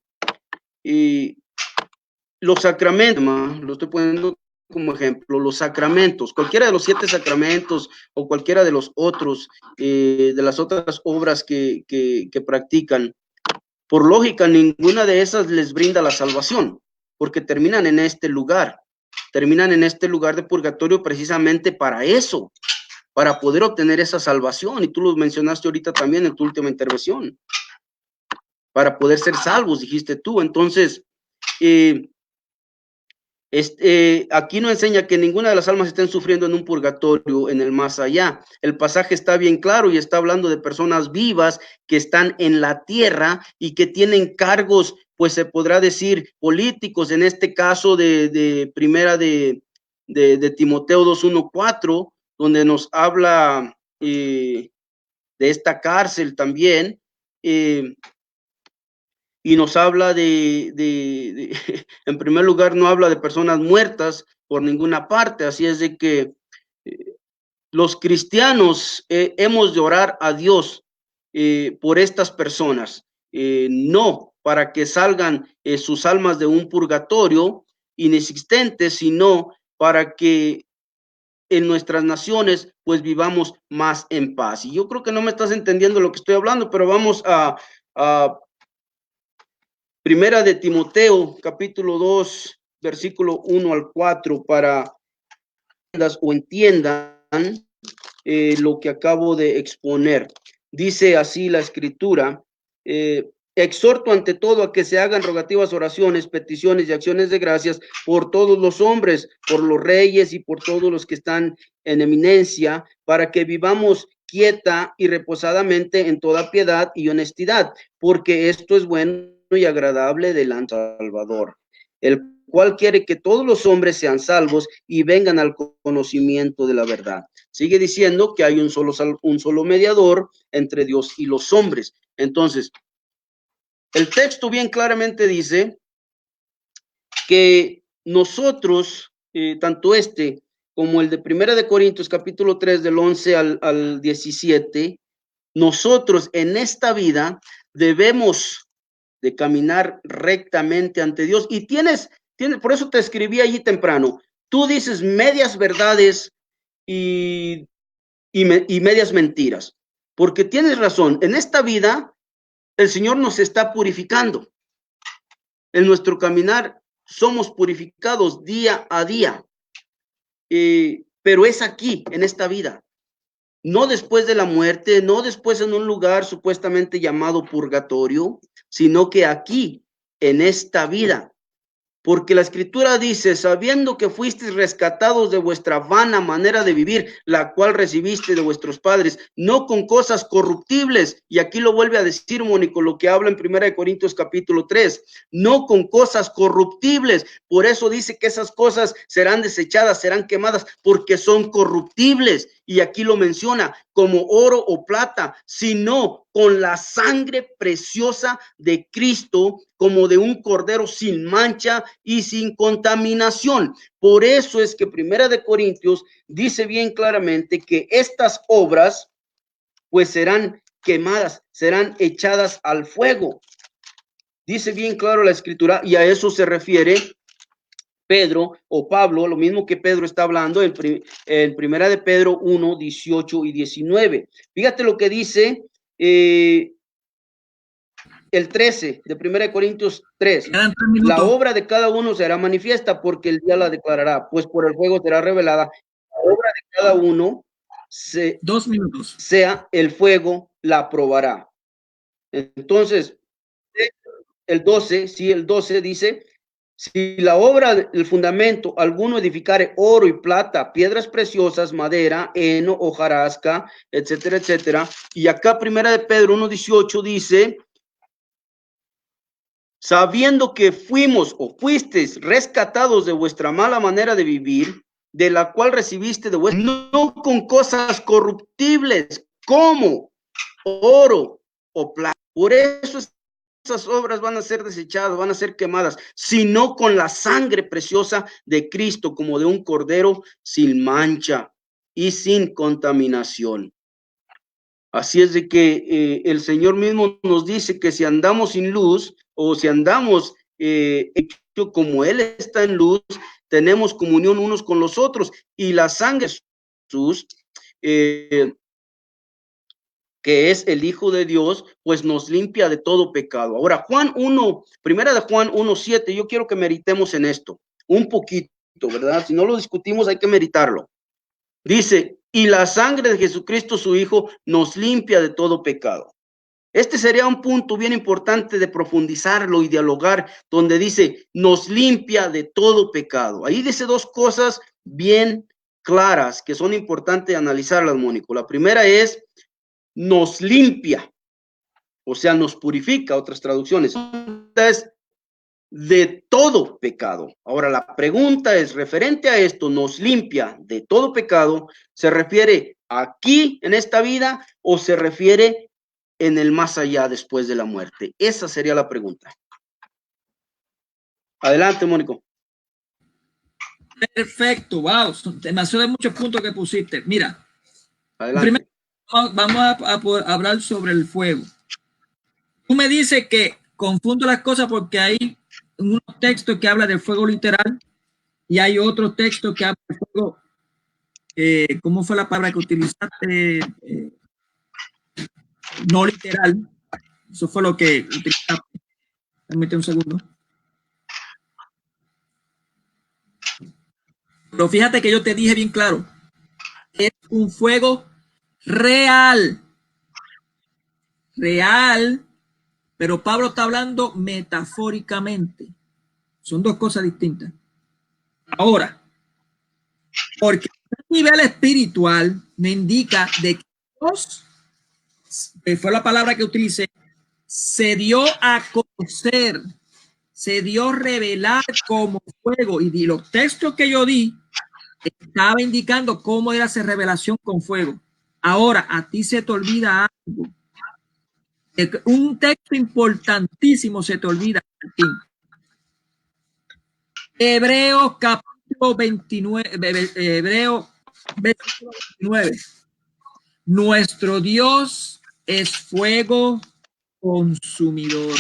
Los sacramentos, lo estoy poniendo como ejemplo, los sacramentos, cualquiera de los 7 sacramentos o cualquiera de los otros, de las otras obras que practican, por lógica, ninguna de esas les brinda la salvación, porque terminan en este lugar de purgatorio precisamente para eso, para poder obtener esa salvación, y tú lo mencionaste ahorita también en tu última intervención, para poder ser salvos, dijiste tú. Entonces, aquí no enseña que ninguna de las almas estén sufriendo en un purgatorio en el más allá. El pasaje está bien claro y está hablando de personas vivas que están en la tierra y que tienen cargos, pues se podrá decir políticos, en este caso de primera de Timoteo 2:1-4, donde nos habla de esta cárcel también. Y nos habla en primer lugar, no habla de personas muertas por ninguna parte, así es de que los cristianos hemos de orar a Dios por estas personas, no para que salgan sus almas de un purgatorio inexistente, sino para que en nuestras naciones pues vivamos más en paz. Y yo creo que no me estás entendiendo lo que estoy hablando, pero vamos a Primera de Timoteo, capítulo 2, versículo 1-4, para o entiendan lo que acabo de exponer. Dice así la escritura: exhorto ante todo a que se hagan rogativas, oraciones, peticiones y acciones de gracias por todos los hombres, por los reyes y por todos los que están en eminencia, para que vivamos quieta y reposadamente en toda piedad y honestidad, porque esto es bueno y agradable delante del Salvador, el cual quiere que todos los hombres sean salvos y vengan al conocimiento de la verdad. Sigue diciendo que hay un solo mediador entre Dios y los hombres. Entonces, el texto bien claramente dice que nosotros, tanto como el de Primera de Corintios, capítulo 3, del 11 al 17, nosotros en esta vida debemos de caminar rectamente ante Dios. Y tienes, por eso te escribí allí temprano, tú dices medias verdades y medias mentiras, porque tienes razón, en esta vida el Señor nos está purificando. En nuestro caminar somos purificados día a día, pero es aquí, en esta vida, no después de la muerte, no después en un lugar supuestamente llamado purgatorio, sino que aquí, en esta vida. Porque la Escritura dice, sabiendo que fuisteis rescatados de vuestra vana manera de vivir, la cual recibiste de vuestros padres, no con cosas corruptibles, y aquí lo vuelve a decir Mónico, lo que habla en 1 Corintios capítulo 3, no con cosas corruptibles. Por eso dice que esas cosas serán desechadas, serán quemadas, porque son corruptibles. Y aquí lo menciona, como oro o plata, sino con la sangre preciosa de Cristo, como de un cordero sin mancha y sin contaminación. Por eso es que Primera de Corintios dice bien claramente que estas obras pues serán quemadas, serán echadas al fuego. Dice bien claro la Escritura, y a eso se refiere Pedro o Pablo, lo mismo que Pedro está hablando en Primera de Pedro 1, 18 y 19. Fíjate lo que dice el 13 de 1 Corintios 3. La obra de cada uno será manifiesta, porque el día la declarará, pues por el fuego será revelada. La obra de cada uno, 2 minutos. Sea el fuego, la probará. Entonces, el 12, sí, el 12 dice, si la obra, el fundamento, alguno edificare oro y plata, piedras preciosas, madera, heno, hojarasca, etcétera, etcétera. Y acá Primera de Pedro 1:18 dice, sabiendo que fuimos o fuisteis rescatados de vuestra mala manera de vivir, de la cual recibiste de vuestra, no con cosas corruptibles, como oro o plata. Por eso esas obras van a ser desechadas, van a ser quemadas, sino con la sangre preciosa de Cristo, como de un cordero sin mancha y sin contaminación. Así es de que el Señor mismo nos dice que si andamos sin luz, o si andamos hecho como Él está en luz, tenemos comunión unos con los otros, y la sangre de Jesús, que es el Hijo de Dios, pues nos limpia de todo pecado. Ahora, Primera de Juan 1:7, yo quiero que meditemos en esto un poquito, ¿verdad? Si no lo discutimos, hay que meditarlo. Dice, y la sangre de Jesucristo, su Hijo, nos limpia de todo pecado. Este sería un punto bien importante de profundizarlo y dialogar, donde dice, nos limpia de todo pecado. Ahí dice dos cosas bien claras que son importantes analizarlas, Mónico. La primera es, nos limpia, o sea, nos purifica, otras traducciones. Es de todo pecado. Ahora, la pregunta es, referente a esto, nos limpia de todo pecado, ¿se refiere aquí en esta vida o se refiere en el más allá después de la muerte? Esa sería la pregunta. Adelante, Mónico. Perfecto, wow, demasiado de muchos puntos que pusiste. Mira, adelante. Primero vamos a hablar sobre el fuego. Tú me dices que confundo las cosas porque hay un texto que habla del fuego literal y hay otro texto que habla del fuego, ¿cómo fue la palabra que utilizaste? No literal. Eso fue lo que utilizaste. Permíteme un segundo. Pero fíjate que yo te dije bien claro, es un fuego real. Real, pero Pablo está hablando metafóricamente. Son dos cosas distintas. Ahora, porque a nivel espiritual me indica de que Dios, fue la palabra que utilicé, se dio a conocer, se dio a revelar como fuego. Y los textos que yo di estaba indicando cómo era esa revelación con fuego. Ahora, a ti se te olvida algo. Un texto importantísimo se te olvida. Hebreos capítulo Hebreo 29. Nuestro Dios es fuego consumidor.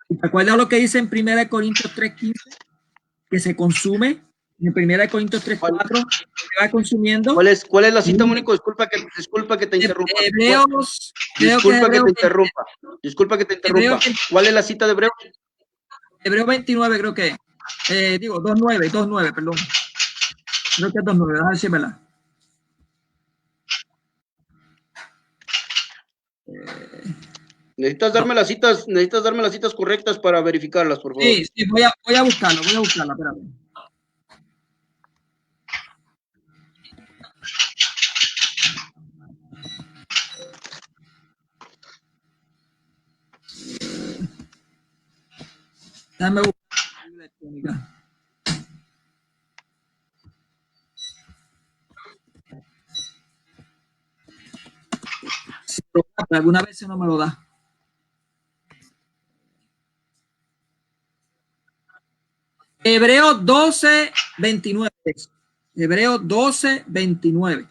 ¿Te acuerdas lo que dice en 1 Corintios 3:15? Que se consume. En 1 Corintios 3:4 se va consumiendo. ¿Cuál es la cita, Mónico? Disculpa que te interrumpa. Hebreos. Disculpa que te interrumpa. Disculpa que te interrumpa. ¿Cuál es la cita de Hebreos? Hebreo 29 creo que digo 2:9, perdón. Creo que es 2:9, déjame decírmela. Necesitas darme las citas correctas para verificarlas, por favor. Sí, voy a buscarla, espérame. Déjame buscar la Biblia electrónica. Alguna vez no me lo da. Hebreos 12:29. Hebreos 12:29.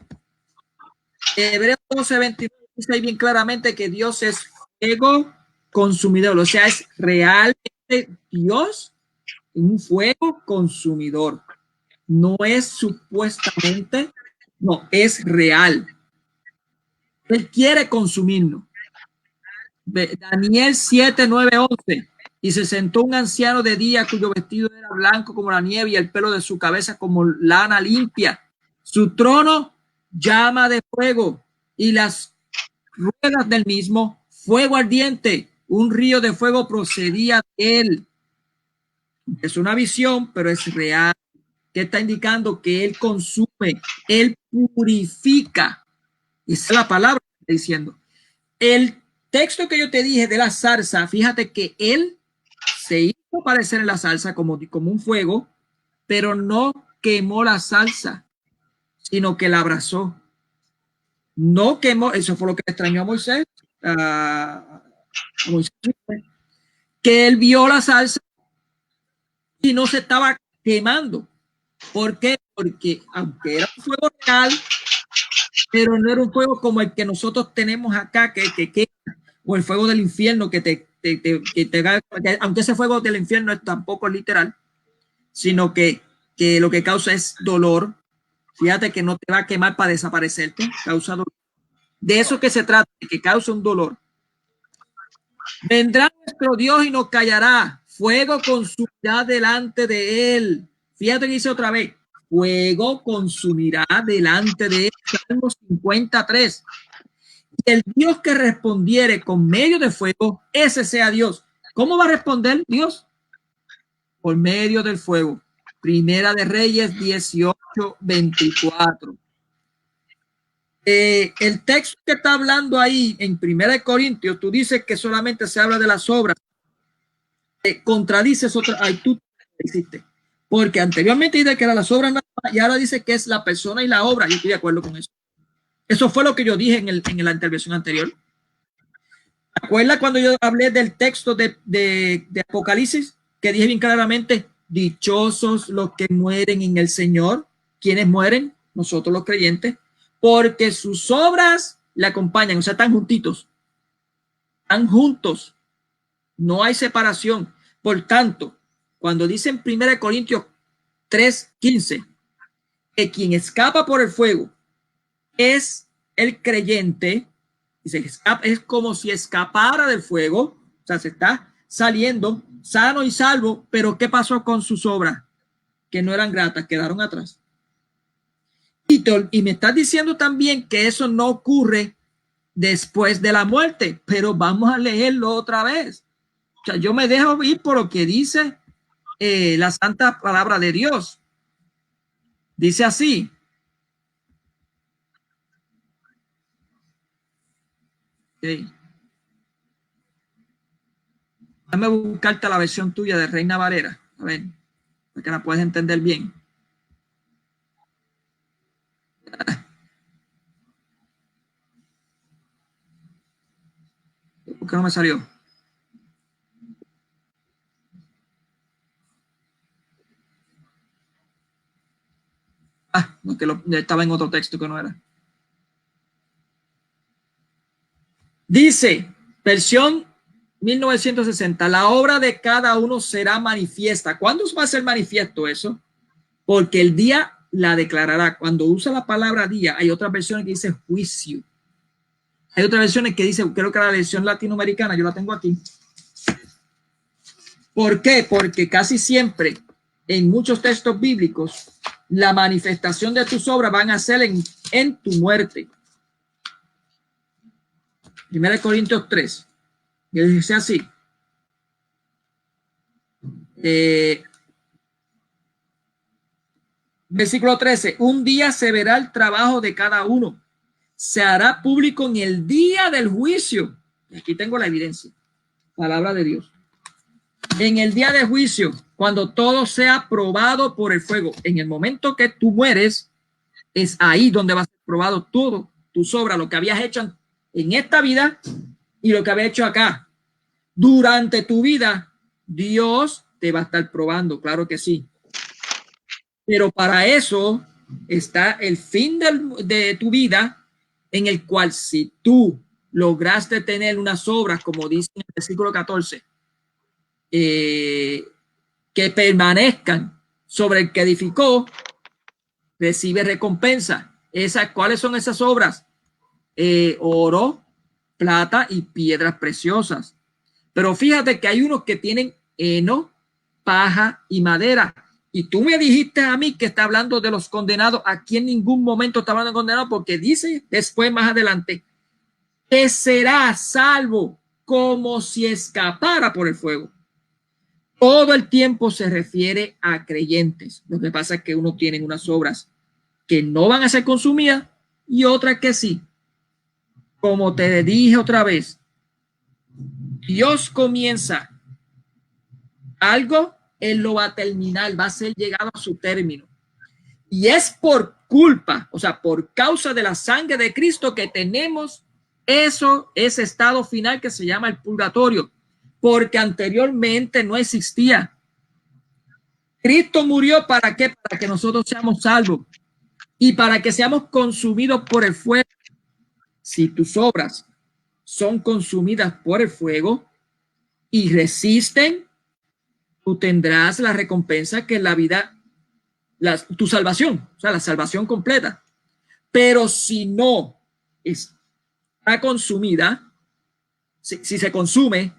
Hebreos 12:29 dice ahí bien claramente que Dios es fuego consumidor, o sea, es realmente Dios un fuego consumidor. No es supuestamente, no, es real. Él quiere consumirnos. Daniel 7:9-11. Y se sentó un anciano de día cuyo vestido era blanco como la nieve y el pelo de su cabeza como lana limpia. Su trono llama de fuego y las ruedas del mismo fuego ardiente. Un río de fuego procedía de él. Es una visión, pero es real. Que está indicando que él consume, él purifica. Esa es la palabra que está diciendo. El texto que yo te dije de la zarza, fíjate que él se hizo parecer en la salsa como un fuego, pero no quemó la salsa, sino que la abrazó. No quemó, eso fue lo que extrañó a Moisés, que él vio la salsa y no se estaba quemando. ¿Por qué? Porque aunque era un fuego real, pero no era un fuego como el que nosotros tenemos acá, que o el fuego del infierno que aunque ese fuego del infierno es tampoco literal, sino que lo que causa es dolor. Fíjate que no te va a quemar para desaparecerte, causa dolor. De eso que se trata, que causa un dolor. Vendrá nuestro Dios y nos callará. Fuego consumirá delante de él. Fíjate que dice otra vez. Fuego consumirá delante de él. Salmo 53. El Dios que respondiere con medio de fuego, ese sea Dios. ¿Cómo va a responder Dios? Por medio del fuego. Primera de Reyes 18:24. El texto que está hablando ahí en Primera de Corintios, tú dices que solamente se habla de las obras. Contradices otra. Ay, tú hiciste. Porque anteriormente dice que eran las obras y ahora dice que es la persona y la obra. Yo estoy de acuerdo con eso. Eso fue lo que yo dije en la intervención anterior. ¿Recuerda cuando yo hablé del texto de Apocalipsis? Que dije bien claramente, dichosos los que mueren en el Señor. ¿Quiénes mueren? Nosotros los creyentes. Porque sus obras le acompañan, o sea, están juntitos. Están juntos. No hay separación. Por tanto, cuando dice en 1 Corintios 3:15 que quien escapa por el fuego es el creyente, es como si escapara del fuego, o sea, se está saliendo sano y salvo, pero ¿qué pasó con sus obras? Que no eran gratas, quedaron atrás. Y me estás diciendo también que eso no ocurre después de la muerte, pero vamos a leerlo otra vez. O sea, yo me dejo ir por lo que dice la santa palabra de Dios. Dice así. Okay. Déjame buscarte la versión tuya de Reina Valera. A ver, para que la puedas entender bien. ¿Por qué no me salió? no, que estaba en otro texto que no era. Dice, versión 1960, la obra de cada uno será manifiesta. ¿Cuándo va a ser manifiesto eso? Porque el día la declarará. Cuando usa la palabra día, hay otras versiones que dice juicio. Hay otras versiones que dice, creo que la versión latinoamericana, yo la tengo aquí. ¿Por qué? Porque casi siempre en muchos textos bíblicos la manifestación de tus obras van a ser en tu muerte. 1 Corintios 3. Y dice así. Versículo 13. Un día se verá el trabajo de cada uno. Se hará público en el día del juicio. Aquí tengo la evidencia. Palabra de Dios. En el día de juicio, cuando todo sea probado por el fuego. En el momento que tú mueres, es ahí donde va a ser probado todo, tus obras, lo que habías hecho en esta vida y lo que habías hecho acá. Durante tu vida, Dios te va a estar probando, claro que sí. Pero para eso está el fin de tu vida, en el cual si tú lograste tener unas obras, como dice en el versículo 14, que permanezcan sobre el que edificó, recibe recompensa. ¿Cuáles son esas obras? Oro, plata y piedras preciosas. Pero fíjate que hay unos que tienen heno, paja y madera. Y tú me dijiste a mí que está hablando de los condenados. Aquí en ningún momento está hablando de condenados, porque dice después, más adelante, que será salvo como si escapara por el fuego. Todo el tiempo se refiere a creyentes. Lo que pasa es que uno tiene unas obras que no van a ser consumidas y otras que sí. Como te dije otra vez, Dios comienza algo, Él lo va a terminar, va a ser llegado a su término. Y es por culpa, o sea, por causa de la sangre de Cristo que tenemos ese estado final que se llama el purgatorio, porque anteriormente no existía. Cristo murió ¿para qué? Para que nosotros seamos salvos y para que seamos consumidos por el fuego. Si tus obras son consumidas por el fuego y resisten, tú tendrás la recompensa que es la vida, tu salvación, o sea, la salvación completa. Pero si no está consumida, si se consume,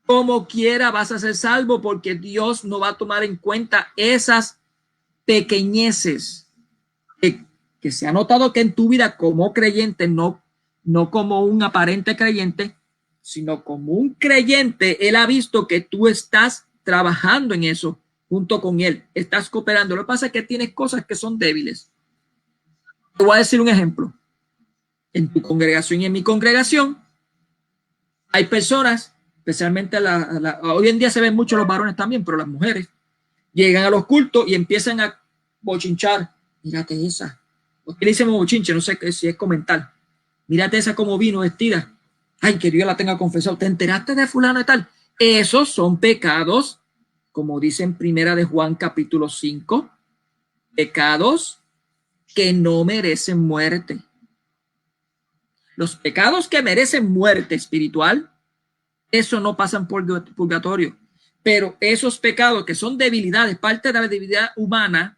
como quiera vas a ser salvo, porque Dios no va a tomar en cuenta esas pequeñeces que se ha notado que en tu vida como creyente, no como un aparente creyente, sino como un creyente, Él ha visto que tú estás trabajando en eso junto con Él, estás cooperando. Lo que pasa es que tienes cosas que son débiles. Te voy a decir un ejemplo. En tu congregación y en mi congregación hay personas, especialmente hoy en día se ven mucho los varones también, pero las mujeres llegan a los cultos y empiezan a bochinchar. Mírate esa. ¿Por qué le hicimos bochinche? No sé si es comentar. Mírate esa como vino vestida. Ay, que Dios la tenga confesado. ¿Te enteraste de fulano y tal? Esos son pecados, como dice en Primera de Juan capítulo 5, pecados que no merecen muerte. Los pecados que merecen muerte espiritual, eso no pasan por purgatorio. Pero esos pecados que son debilidades, parte de la debilidad humana,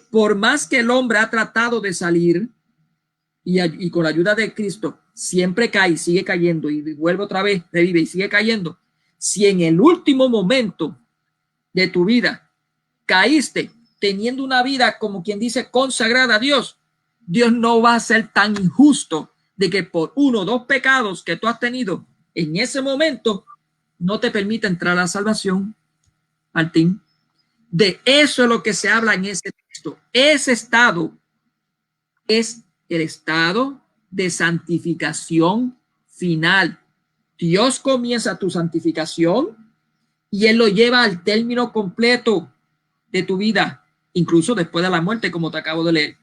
por más que el hombre ha tratado de salir y con la ayuda de Cristo siempre cae, sigue cayendo y vuelve otra vez, revive y sigue cayendo. Si en el último momento de tu vida caíste teniendo una vida, como quien dice, consagrada a Dios, Dios no va a ser tan injusto de que por uno o dos pecados que tú has tenido en ese momento no te permite entrar a la salvación, Martín. De eso es lo que se habla en ese texto. Ese estado es el estado de santificación final. Dios comienza tu santificación y Él lo lleva al término completo de tu vida, incluso después de la muerte, como te acabo de leer.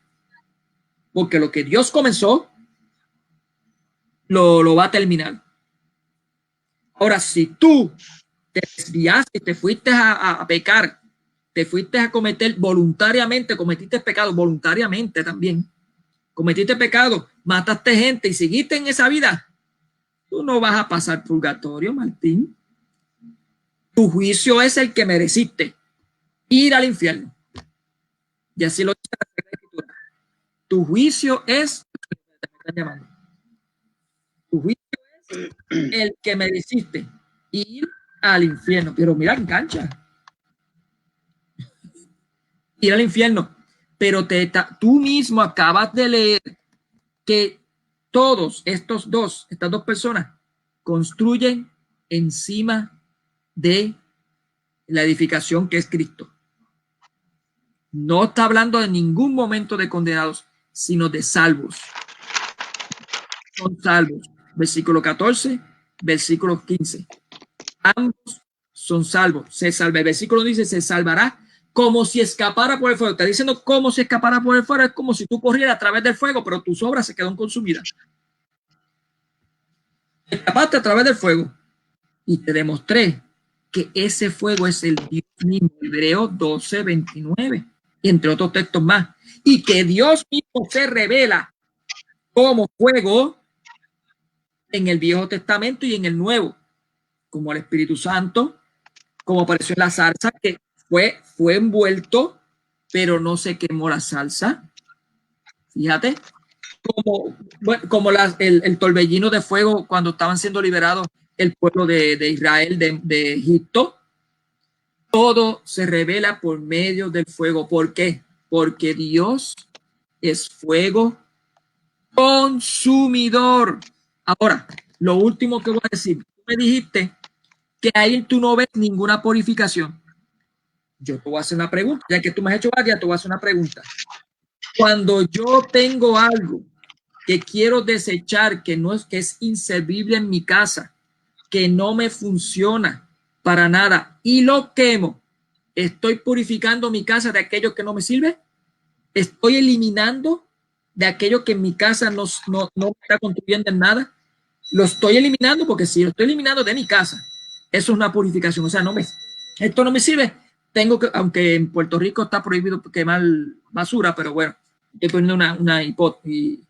Porque lo que Dios comenzó, lo va a terminar. Ahora, si tú te desviaste, te fuiste a pecar, te fuiste a cometer voluntariamente, cometiste pecado voluntariamente también, cometiste pecado, mataste gente y seguiste en esa vida, tú no vas a pasar purgatorio, Martín. Tu juicio es el que mereciste, ir al infierno. Y así lo dice la Escritura. Tu juicio es, tu juicio es el que mereciste, ir al infierno. Pero mira, engancha. Ir al infierno. Pero tú mismo acabas de leer que todos estas dos personas construyen encima de la edificación que es Cristo. No está hablando en ningún momento de condenados, sino de salvos. Son salvos. Versículo 14, versículo 15. Ambos son salvos. Se salva. El versículo dice, se salvará como si escapara por el fuego. Está diciendo como si escapara por el fuego. Es como si tú corrieras a través del fuego, pero tus obras se quedan consumidas. Escapaste a través del fuego. Y te demostré que ese fuego es el Dios mismo. Hebreos 12, 29. Entre otros textos más. Y que Dios mismo se revela como fuego en el Viejo Testamento y en el Nuevo, como el Espíritu Santo, como apareció en la salsa, que fue envuelto, pero no se quemó la salsa. Fíjate, como el torbellino de fuego cuando estaban siendo liberados el pueblo de Israel de Egipto. Todo se revela por medio del fuego. ¿Por qué? Porque Dios es fuego consumidor. Ahora, lo último que voy a decir. Tú me dijiste que ahí tú no ves ninguna purificación. Yo te voy a hacer una pregunta. Ya que tú me has hecho varias, te voy a hacer una pregunta. Cuando yo tengo algo que quiero desechar, que es inservible en mi casa, que no me funciona para nada y lo quemo, ¿estoy purificando mi casa de aquello que no me sirve? ¿Estoy eliminando de aquello que en mi casa no está contribuyendo en nada? Lo estoy eliminando, porque si lo estoy eliminando de mi casa, eso es una purificación. O sea, esto no me sirve. Tengo que, aunque en Puerto Rico está prohibido quemar basura, pero bueno, estoy poniendo una hipótesis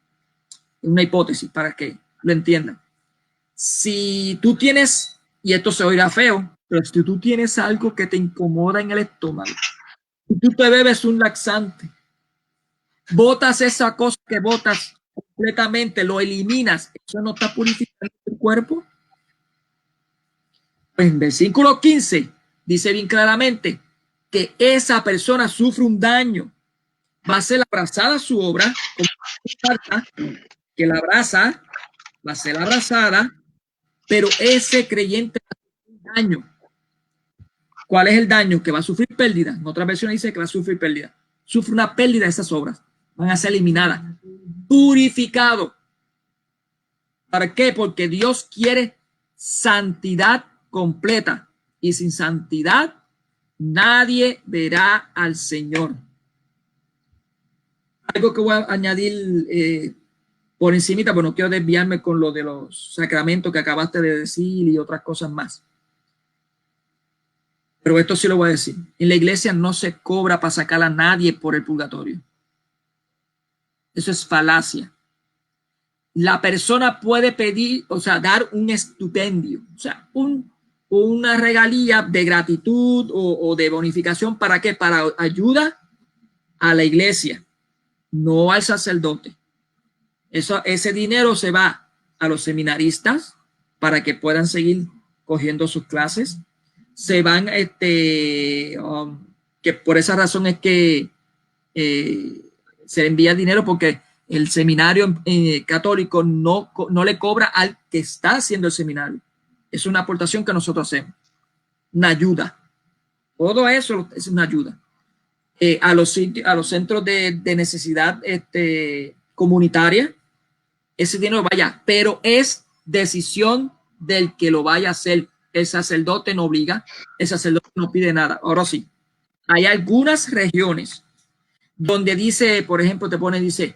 para que lo entiendan. Si tú tienes, y esto se oirá feo, pero si tú tienes algo que te incomoda en el estómago, y tú te bebes un laxante, botas esa cosa que botas completamente, lo eliminas, ¿eso no está purificando tu cuerpo? Pues en versículo 15 dice bien claramente que esa persona sufre un daño, va a ser abrazada su obra, que la abraza, va a ser abrazada, pero ese creyente va a sufrir un daño. ¿Cuál es el daño? Que va a sufrir pérdida. En otra versión dice que va a sufrir pérdida. Sufre una pérdida de esas obras. Van a ser eliminadas. Purificado. ¿Para qué? Porque Dios quiere santidad completa. Y sin santidad nadie verá al Señor. Algo que voy a añadir por encimita, pero no quiero desviarme con lo de los sacramentos que acabaste de decir y otras cosas más. Pero esto sí lo voy a decir. En la iglesia no se cobra para sacar a nadie por el purgatorio. Eso es falacia. La persona puede pedir, o sea, dar un estipendio, o sea, una regalía de gratitud o de bonificación. ¿Para qué? Para ayuda a la iglesia, no al sacerdote. Ese dinero se va a los seminaristas para que puedan seguir cogiendo sus clases. Se van, que por esa razón es que se envía dinero, porque el seminario católico no le cobra al que está haciendo el seminario. Es una aportación que nosotros hacemos, una ayuda. Todo eso es una ayuda. A los centros de necesidad comunitaria, ese dinero vaya, pero es decisión del que lo vaya a hacer. El sacerdote no obliga, el sacerdote no pide nada. Ahora sí, hay algunas regiones donde dice, por ejemplo, dice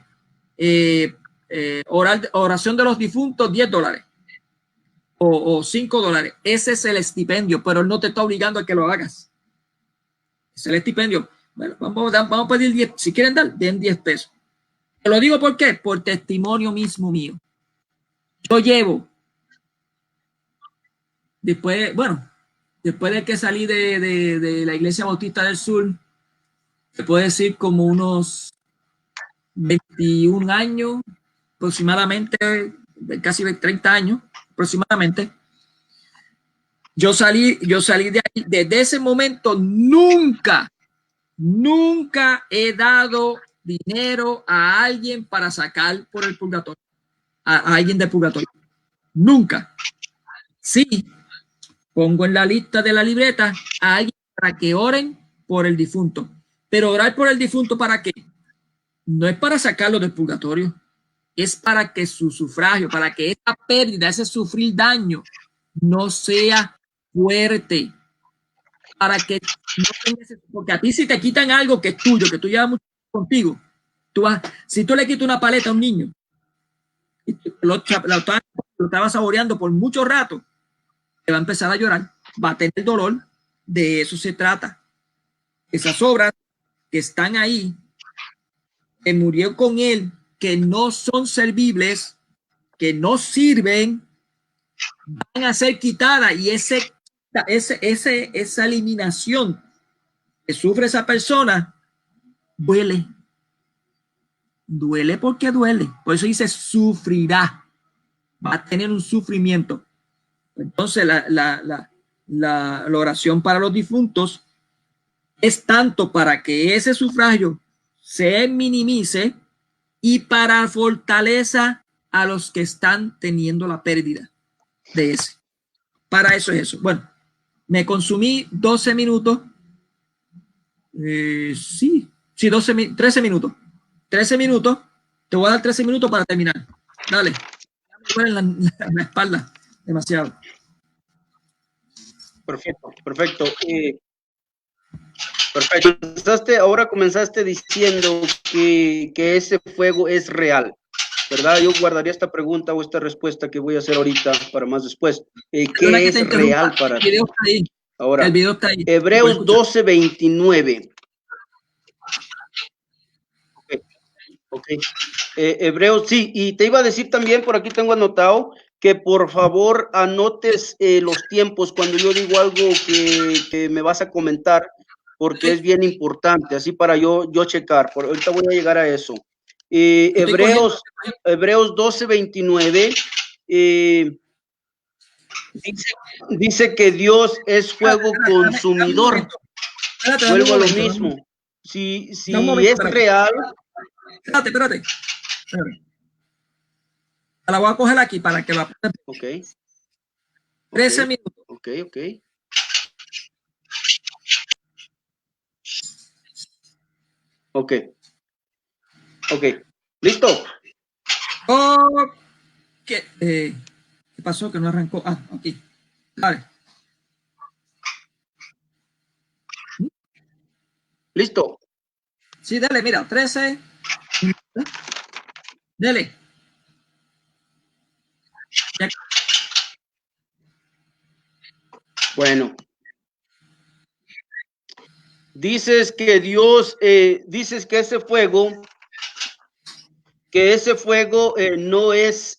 oración de los difuntos, $10 o $5. Ese es el estipendio, pero él no te está obligando a que lo hagas. Es el estipendio. Bueno, vamos a pedir 10, si quieren dar, den 10 pesos. Te lo digo ¿por qué? Por testimonio mismo mío. Yo llevo, después de que salí de la Iglesia Bautista del Sur, se puede decir como unos 21 años, aproximadamente, casi 30 años, aproximadamente. Yo salí de ahí. Desde ese momento nunca he dado dinero a alguien para sacar por el purgatorio, a alguien del purgatorio. Nunca. Sí, pongo en la lista de la libreta a alguien para que oren por el difunto. Pero orar por el difunto, ¿para qué? No es para sacarlo del purgatorio, es para que su sufragio, para que esa pérdida, ese sufrir daño, no sea fuerte. Para que no tengas, porque a ti si te quitan algo que es tuyo, que tú llevas mucho contigo, si tú le quitas una paleta a un niño, y lo estaba saboreando por mucho rato, te va a empezar a llorar, va a tener dolor, de eso se trata. Esas obras que están ahí, que murió con él, que no son servibles, que no sirven, van a ser quitadas, y esa eliminación que sufre esa persona duele porque duele, por eso dice sufrirá, va a tener un sufrimiento. Entonces la oración para los difuntos es tanto para que ese sufragio se minimice y para fortaleza a los que están teniendo la pérdida de ese. Para eso es eso. Bueno, me consumí 12 minutos. Sí, 13 minutos. 13 minutos. Te voy a dar 13 minutos para terminar. Dale. Me duele la espalda demasiado. Perfecto. Perfecto. Ahora comenzaste diciendo que ese fuego es real, ¿verdad? Yo guardaría esta pregunta o esta respuesta que voy a hacer ahorita para más después. ¿Qué es real para ti? Ahora, el video está ahí. Hebreos 12:29. Okay. Hebreos, sí, y te iba a decir también, por aquí tengo anotado, que por favor anotes los tiempos cuando yo digo algo que me vas a comentar, porque es bien importante, así para yo checar. Ahorita voy a llegar a eso. Hebreos 12:29 dice que Dios es fuego consumidor. Vuelvo a lo mismo. Si es real. Espérate. La voy a coger aquí para que la puedas. Ok. 13 minutos. Ok. ¿Listo? ¿Qué pasó? Que no arrancó. Aquí. Vale. ¿Listo? Sí, dale, mira, 13. Dale. Bueno. Dices que Dios, dices que ese fuego no es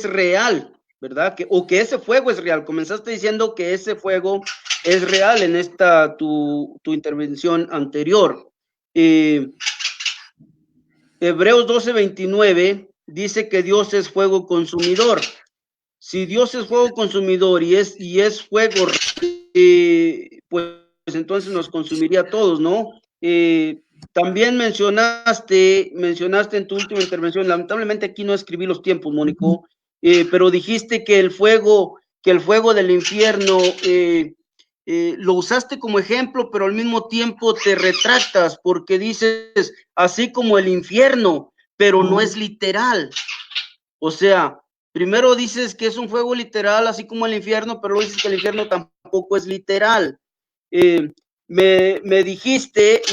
real, ¿verdad? O que ese fuego es real. Comenzaste diciendo que ese fuego es real en esta tu intervención anterior. Hebreos 12:29 dice que Dios es fuego consumidor. Si Dios es fuego consumidor y es fuego, pues entonces nos consumiría a todos, ¿no? También mencionaste en tu última intervención, lamentablemente aquí no escribí los tiempos, Mónico, pero dijiste que el fuego del infierno lo usaste como ejemplo, pero al mismo tiempo te retractas porque dices así como el infierno, pero no es literal. O sea, primero dices que es un fuego literal, así como el infierno, pero luego dices que el infierno tampoco es literal. Me dijiste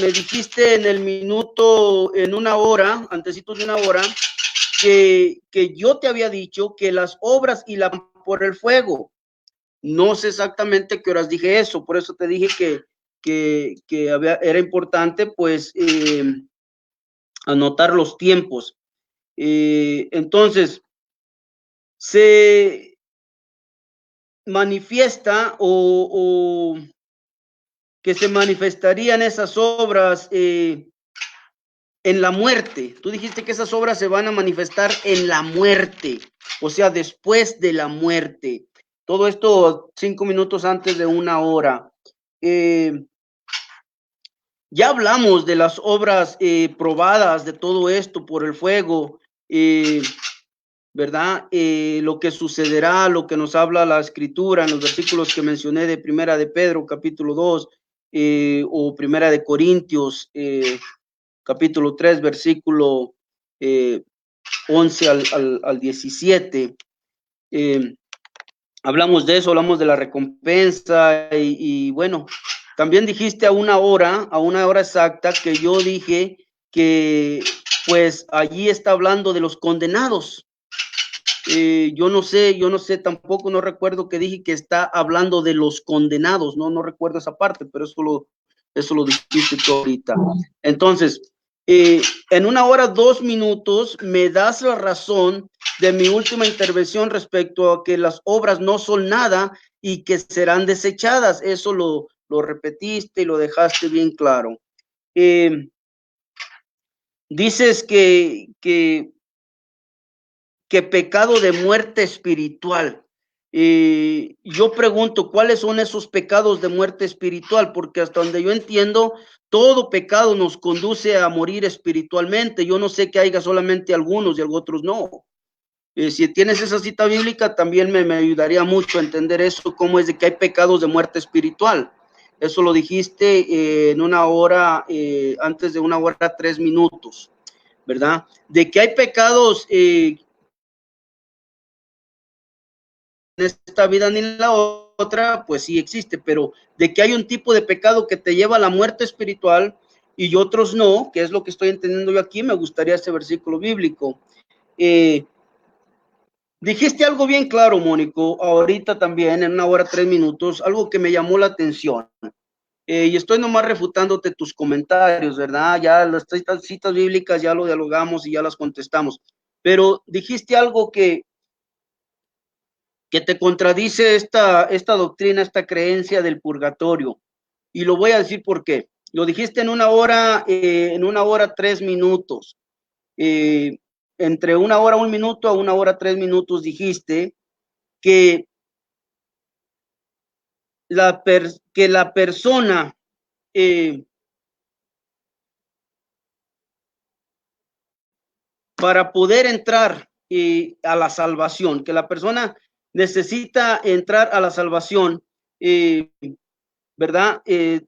en una hora, antecitos de una hora, que yo te había dicho que las obras y por el fuego. No sé exactamente qué horas dije eso, por eso te dije que era importante, pues, anotar los tiempos. Entonces, se manifiesta o que se manifestarían esas obras en la muerte. Tú dijiste que esas obras se van a manifestar en la muerte, o sea, después de la muerte. Todo esto 5 minutos antes de 1 hora. Ya hablamos de las obras probadas de todo esto por el fuego, ¿verdad? Lo que sucederá, lo que nos habla la escritura en los versículos que mencioné de Primera de Pedro, capítulo 2, o Primera de Corintios, capítulo 3, versículo 11 al 17. Hablamos de eso, hablamos de la recompensa y bueno, también dijiste a una hora exacta, que yo dije que pues allí está hablando de los condenados. Yo no sé, tampoco no recuerdo que dije que está hablando de los condenados, no recuerdo esa parte, pero eso lo dijiste tú ahorita. Entonces, en 1 hora 2 minutos me das la razón de mi última intervención respecto a que las obras no son nada y que serán desechadas. Eso lo repetiste y lo dejaste bien claro. Dices que pecado de muerte espiritual. Yo pregunto, ¿cuáles son esos pecados de muerte espiritual? Porque hasta donde yo entiendo, todo pecado nos conduce a morir espiritualmente. Yo no sé que haya solamente algunos y otros no. Si tienes esa cita bíblica, también me ayudaría mucho a entender eso, cómo es de que hay pecados de muerte espiritual. Eso lo dijiste en 1 hora, antes de 1 hora 3 minutos, ¿verdad? De que hay pecados en esta vida ni en la otra, pues sí existe, pero de que hay un tipo de pecado que te lleva a la muerte espiritual y otros no, que es lo que estoy entendiendo yo aquí, me gustaría ese versículo bíblico. Dijiste algo bien claro, Mónico, ahorita también, en 1 hora 3 minutos, algo que me llamó la atención. Y estoy nomás refutándote tus comentarios, ¿verdad? Ya las citas bíblicas ya lo dialogamos y ya las contestamos. Pero dijiste algo que te contradice esta doctrina, esta creencia del purgatorio. Y lo voy a decir por qué. Lo dijiste en 1 hora, 3 minutos. Entre 1 hora 1 minuto a 1 hora 3 minutos dijiste que la persona para poder entrar a la salvación, que la persona necesita entrar a la salvación, ¿verdad?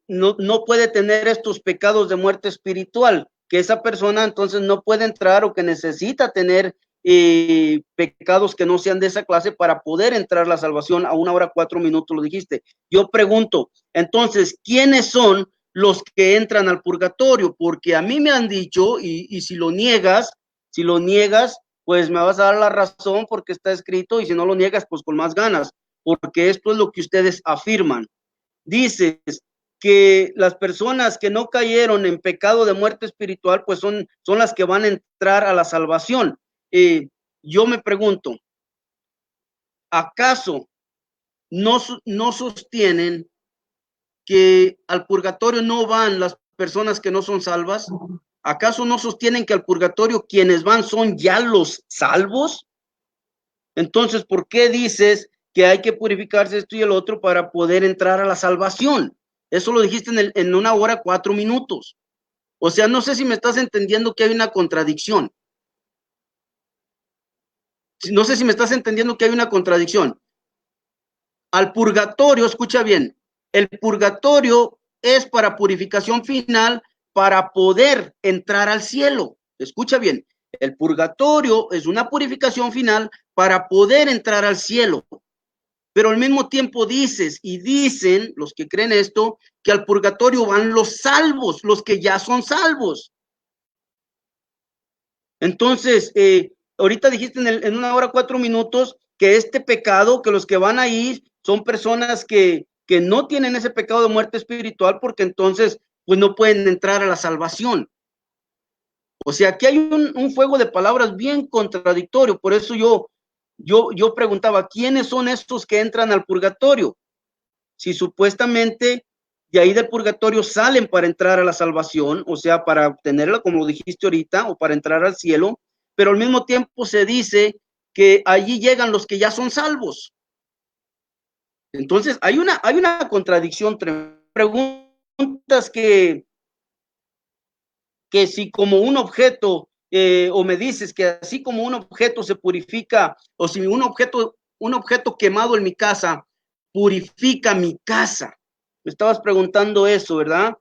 No puede tener estos pecados de muerte espiritual, que esa persona entonces no puede entrar, o que necesita tener pecados que no sean de esa clase para poder entrar a la salvación. A 1 hora 4 minutos lo dijiste. Yo pregunto, entonces, ¿quiénes son los que entran al purgatorio? Porque a mí me han dicho, y si lo niegas, pues me vas a dar la razón porque está escrito, y si no lo niegas, pues con más ganas, porque esto es lo que ustedes afirman. Dices que las personas que no cayeron en pecado de muerte espiritual, pues son las que van a entrar a la salvación. Yo me pregunto, ¿acaso no sostienen que al purgatorio no van las personas que no son salvas? ¿Acaso no sostienen que al purgatorio quienes van son ya los salvos? Entonces, ¿por qué dices que hay que purificarse esto y el otro para poder entrar a la salvación? Eso lo dijiste en 1 hora 4 minutos. O sea, no sé si me estás entendiendo que hay una contradicción. No sé si me estás entendiendo que hay una contradicción. Al purgatorio, escucha bien, el purgatorio es para purificación final, para poder entrar al cielo. Escucha bien, el purgatorio es una purificación final para poder entrar al cielo. Pero al mismo tiempo dices y dicen los que creen esto, que al purgatorio van los salvos, los que ya son salvos. Entonces, ahorita dijiste en 1 hora 4 minutos que este pecado, que los que van ahí son personas que no tienen ese pecado de muerte espiritual, porque entonces pues no pueden entrar a la salvación. O sea, aquí hay un juego de palabras bien contradictorio. Por eso yo preguntaba, ¿quiénes son estos que entran al purgatorio? Si supuestamente de ahí del purgatorio salen para entrar a la salvación, o sea, para obtenerla, como dijiste ahorita, o para entrar al cielo, pero al mismo tiempo se dice que allí llegan los que ya son salvos. Entonces, hay una contradicción. Preguntas que si como un objeto, o me dices que así como un objeto se purifica, o si un objeto quemado en mi casa purifica mi casa. Me estabas preguntando eso, ¿verdad?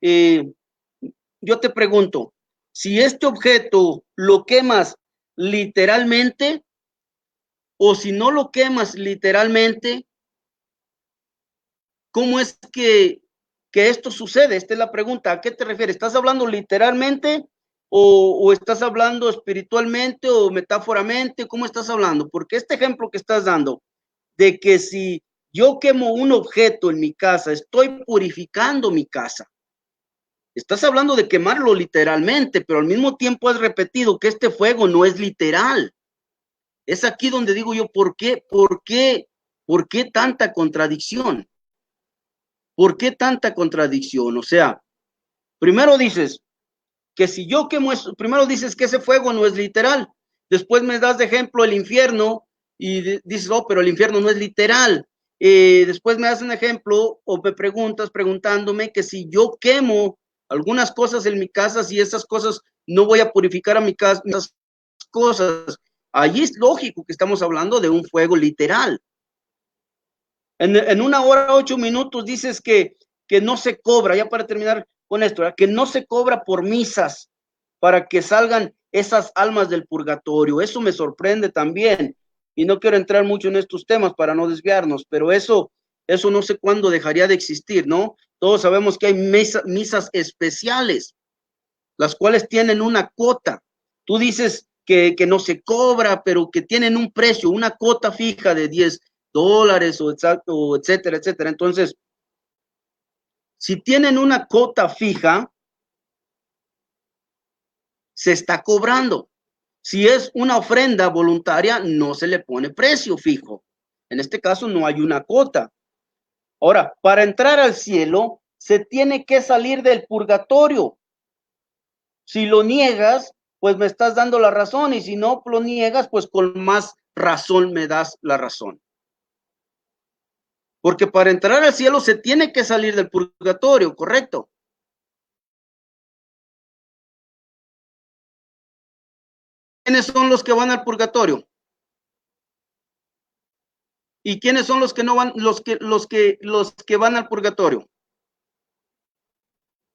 Yo te pregunto, si este objeto lo quemas literalmente, o si no lo quemas literalmente, ¿cómo es que esto sucede? Esta es la pregunta. ¿A qué te refieres? ¿Estás hablando literalmente o estás hablando espiritualmente o metáforamente? ¿Cómo estás hablando? Porque este ejemplo que estás dando de que si yo quemo un objeto en mi casa, estoy purificando mi casa. Estás hablando de quemarlo literalmente, pero al mismo tiempo has repetido que este fuego no es literal. Es aquí donde digo yo, ¿por qué tanta contradicción? ¿Por qué tanta contradicción? O sea, primero dices que si yo quemo eso, primero dices que ese fuego no es literal, después me das de ejemplo el infierno y dices, oh, pero el infierno no es literal. Después me das un ejemplo o me preguntándome que si yo quemo algunas cosas en mi casa, si esas cosas no voy a purificar a mi casa, esas cosas. Allí es lógico que estamos hablando de un fuego literal. En 1 hora 8 minutos dices que no se cobra, ya para terminar con esto, ¿verdad? Que no se cobra por misas para que salgan esas almas del purgatorio. Eso me sorprende también. Y no quiero entrar mucho en estos temas para no desviarnos, pero eso no sé cuándo dejaría de existir, ¿no? Todos sabemos que hay misas especiales, las cuales tienen una cuota. Tú dices que no se cobra, pero que tienen un precio, una cuota fija de $10 o etcétera, etcétera. Entonces, si tienen una cuota fija, se está cobrando. Si es una ofrenda voluntaria, no se le pone precio fijo. En este caso no hay una cuota. Ahora, para entrar al cielo, se tiene que salir del purgatorio. Si lo niegas, pues me estás dando la razón, y si no lo niegas, pues con más razón me das la razón. Porque para entrar al cielo se tiene que salir del purgatorio, ¿correcto? ¿Quiénes son los que van al purgatorio? ¿Y quiénes son los que no van, los que van al purgatorio?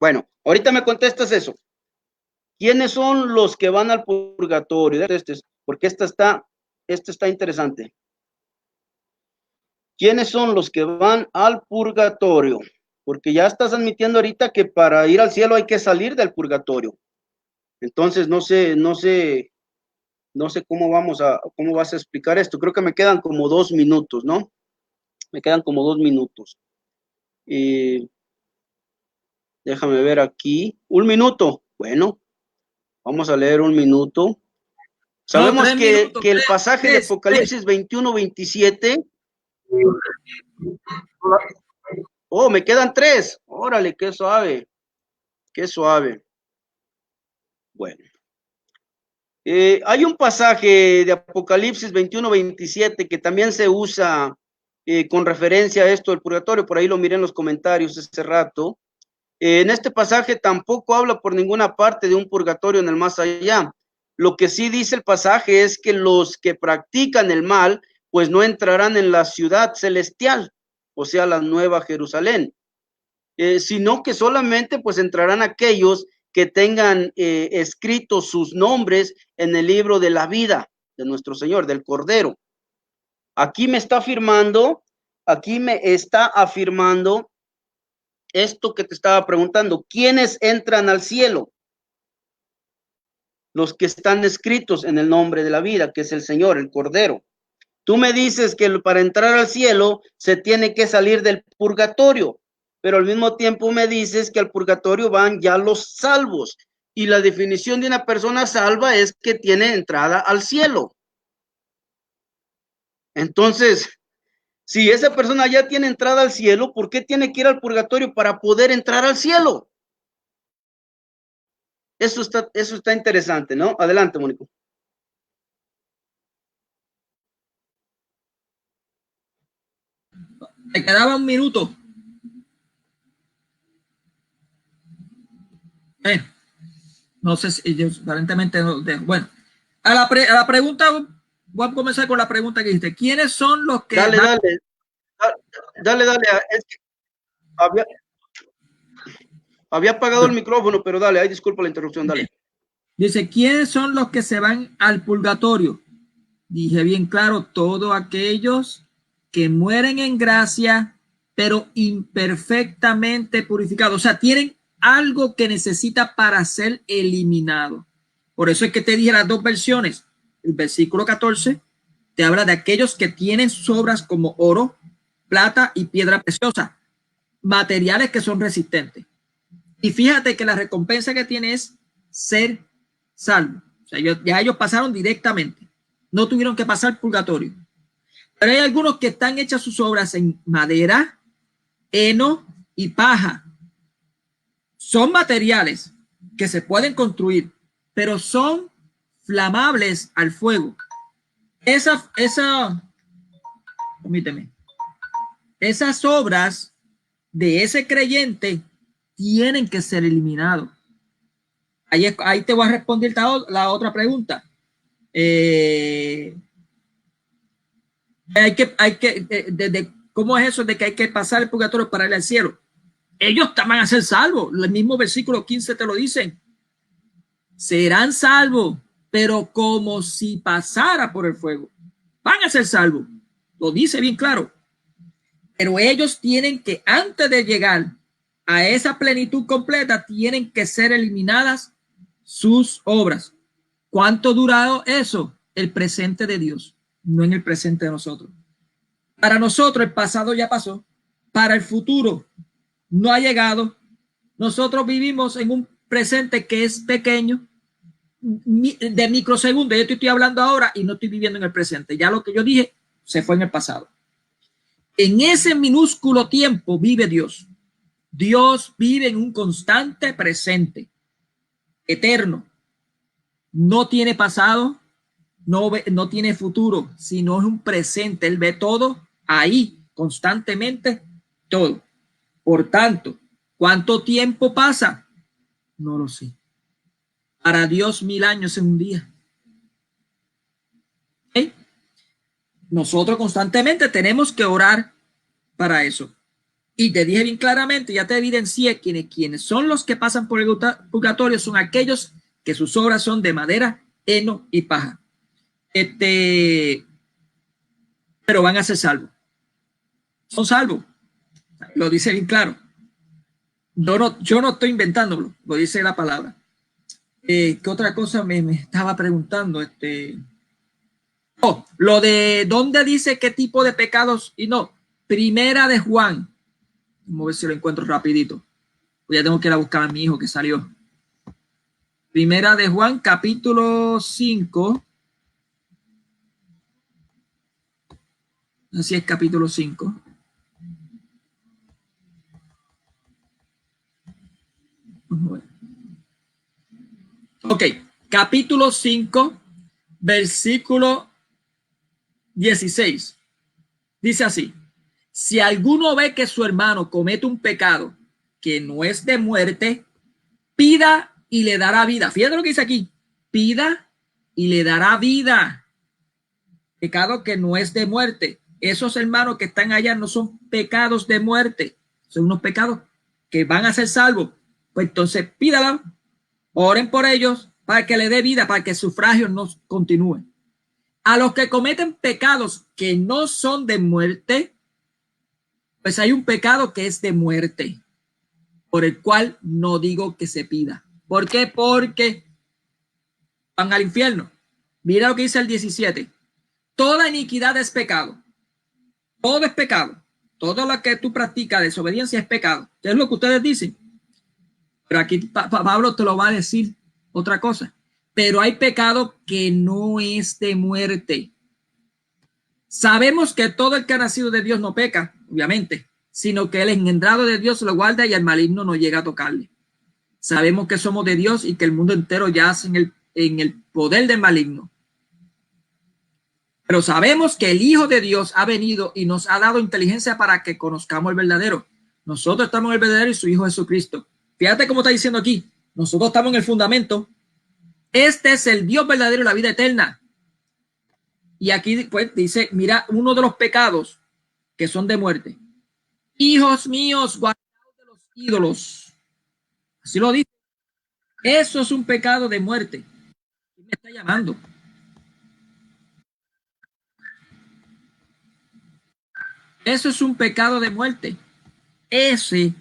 Bueno, ahorita me contestas eso. ¿Quiénes son los que van al purgatorio? Porque esta está interesante. ¿Quiénes son los que van al purgatorio? Porque ya estás admitiendo ahorita que para ir al cielo hay que salir del purgatorio. Entonces, no sé cómo vas a explicar esto. Creo que me quedan como 2 minutos, ¿no? Me quedan como 2 minutos. Déjame ver aquí. 1 minuto. Bueno, vamos a leer 1 minuto. Sabemos que el pasaje de Apocalipsis 21-27. Oh, me quedan 3. Órale, qué suave. Qué suave. Bueno. Hay un pasaje de Apocalipsis 21-27 que también se usa con referencia a esto del purgatorio. Por ahí lo miré en los comentarios hace rato. En este pasaje tampoco habla por ninguna parte de un purgatorio en el más allá. Lo que sí dice el pasaje es que los que practican el mal, pues no entrarán en la ciudad celestial, o sea, la Nueva Jerusalén, sino que solamente pues entrarán aquellos que tengan escritos sus nombres en el libro de la vida de nuestro Señor, del Cordero. Aquí me está afirmando esto que te estaba preguntando. ¿Quiénes entran al cielo? Los que están escritos en el nombre de la vida, que es el Señor, el Cordero. Tú me dices que para entrar al cielo se tiene que salir del purgatorio, pero al mismo tiempo me dices que al purgatorio van ya los salvos. Y la definición de una persona salva es que tiene entrada al cielo. Entonces, si esa persona ya tiene entrada al cielo, ¿por qué tiene que ir al purgatorio para poder entrar al cielo? Eso está interesante, ¿no? Adelante, Mónico. Te quedaba un minuto. No sé si ellos aparentemente no. Bueno, a la pregunta, voy a comenzar con la pregunta que dijiste. ¿Quiénes son los que Dale. Es que había apagado el micrófono, pero dale, ahí disculpa la interrupción, dale. Dice, ¿quiénes son los que se van al purgatorio? Dije bien claro, todos aquellos que mueren en gracia, pero imperfectamente purificados. O sea, tienen algo que necesita para ser eliminado. Por eso es que te dije las dos versiones. El versículo 14 te habla de aquellos que tienen sus obras como oro, plata y piedra preciosa, materiales que son resistentes. Y fíjate que la recompensa que tiene es ser salvo. O sea, ya ellos pasaron directamente. No tuvieron que pasar purgatorio. Pero hay algunos que están hechas sus obras en madera, heno y paja. Son materiales que se pueden construir, pero son flamables al fuego. Permíteme. Esas obras de ese creyente tienen que ser eliminados. Ahí te voy a responder la otra pregunta. ¿Cómo es eso de que hay que pasar el purgatorio para ir al cielo? Ellos van a ser salvos. El mismo versículo 15 te lo dicen. Serán salvos, pero como si pasara por el fuego. Van a ser salvos. Lo dice bien claro. Pero ellos tienen que, antes de llegar a esa plenitud completa, tienen que ser eliminadas sus obras. ¿Cuánto durado eso? El presente de Dios, no en el presente de nosotros. Para nosotros el pasado ya pasó. Para el futuro no ha llegado. Nosotros vivimos en un presente que es pequeño, de microsegundos. Yo estoy hablando ahora y no estoy viviendo en el presente. Ya lo que yo dije se fue en el pasado. En ese minúsculo tiempo vive Dios. Dios vive en un constante presente, eterno. No tiene pasado, no tiene futuro, sino es un presente. Él ve todo ahí, constantemente, todo. Por tanto, ¿cuánto tiempo pasa? No lo sé. Para Dios 1000 años en un día. ¿Okay? Nosotros constantemente tenemos que orar para eso. Y te dije bien claramente, ya te evidencié quienes son los que pasan por el purgatorio, son aquellos que sus obras son de madera, heno y paja. Pero van a ser salvos. Son salvos. Lo dice bien claro. Yo no estoy inventándolo, lo dice la palabra. ¿Qué otra cosa me estaba preguntando? Lo de dónde dice qué tipo de pecados y no. Primera de Juan. Vamos a ver si lo encuentro rapidito. Ya tengo que ir a buscar a mi hijo que salió. Primera de Juan, capítulo 5. Así es, capítulo 5. Ok, capítulo 5, versículo 16. Dice así: si alguno ve que su hermano comete un pecado que no es de muerte, pida y le dará vida. Fíjate lo que dice aquí: pida y le dará vida. Pecado que no es de muerte. Esos hermanos que están allá no son pecados de muerte, son unos pecados que van a ser salvos. Pues entonces pídala, oren por ellos para que le dé vida, para que el sufragio no continúe. A los que cometen pecados que no son de muerte, pues hay un pecado que es de muerte, por el cual no digo que se pida. ¿Por qué? Porque van al infierno. Mira lo que dice el 17. Toda iniquidad es pecado. Todo es pecado. Todo lo que tú practicas, desobediencia, es pecado. ¿Qué es lo que ustedes dicen? Pero aquí Pablo te lo va a decir otra cosa. Pero hay pecado que no es de muerte. Sabemos que todo el que ha nacido de Dios no peca, obviamente, sino que el engendrado de Dios lo guarda y el maligno no llega a tocarle. Sabemos que somos de Dios y que el mundo entero yace en el poder del maligno. Pero sabemos que el Hijo de Dios ha venido y nos ha dado inteligencia para que conozcamos el verdadero. Nosotros estamos en el verdadero y su Hijo Jesucristo. Fíjate cómo está diciendo aquí. Nosotros estamos en el fundamento. Este es el Dios verdadero y la vida eterna. Y aquí pues dice, mira, uno de los pecados que son de muerte. Hijos míos, guardaos de los ídolos. Así lo dice. Eso es un pecado de muerte. ¿Quién me está llamando? Eso es un pecado de muerte. Ese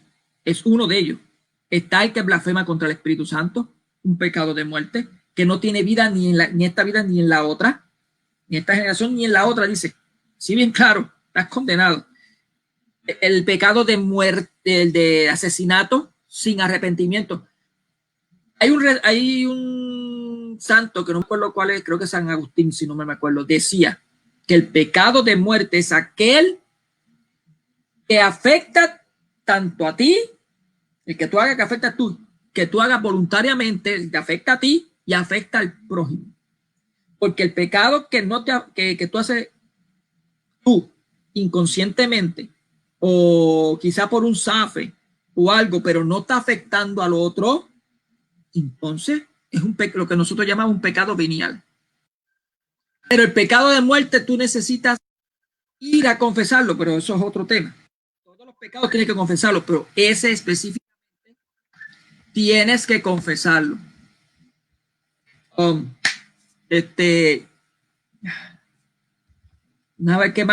es uno de ellos. Está el que blasfema contra el Espíritu Santo, un pecado de muerte, que no tiene vida ni en esta vida ni en la otra, ni en esta generación ni en la otra, dice. Sí, bien claro, estás condenado. El pecado de muerte, el de asesinato sin arrepentimiento. Hay un santo que no me acuerdo cuál es, creo que San Agustín, si no me acuerdo, decía que el pecado de muerte es aquel que afecta tanto a ti, el que tú hagas que afecta a tú, que tú hagas voluntariamente, te afecta a ti y afecta al prójimo. Porque el pecado que no que tú haces tú inconscientemente o quizá por un zafe o algo, pero no está afectando al otro, entonces es lo que nosotros llamamos un pecado venial. Pero el pecado de muerte tú necesitas ir a confesarlo, pero eso es otro tema. Todos los pecados tienes que confesarlo, pero ese específicamente tienes que confesarlo. A ver, ¿qué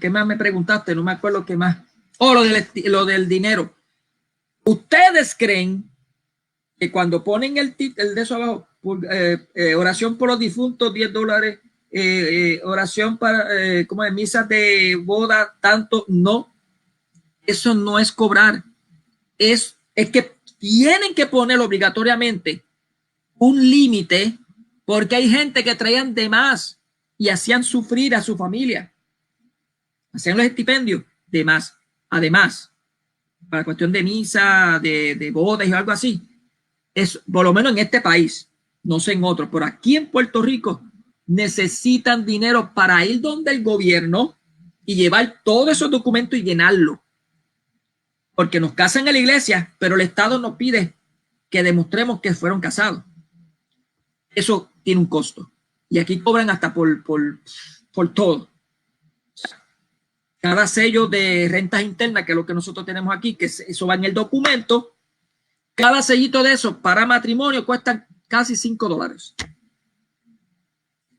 más me preguntaste? No me acuerdo qué más. Oh, lo del dinero. ¿Ustedes creen que cuando ponen el de eso abajo, oración por los difuntos, $10, oración para, como de misas de boda, tanto? No, eso no es cobrar. Es que tienen que poner obligatoriamente un límite porque hay gente que traían de más y hacían sufrir a su familia. Hacían los estipendios de más. Además, para cuestión de misa, de bodas y algo así, es por lo menos en este país, no sé en otros, pero aquí en Puerto Rico necesitan dinero para ir donde el gobierno y llevar todos esos documentos y llenarlo. Porque nos casan en la iglesia, pero el Estado nos pide que demostremos que fueron casados. Eso tiene un costo. Y aquí cobran hasta por todo. Cada sello de rentas internas, que es lo que nosotros tenemos aquí, que eso va en el documento, cada sellito de eso para matrimonio cuesta casi $5.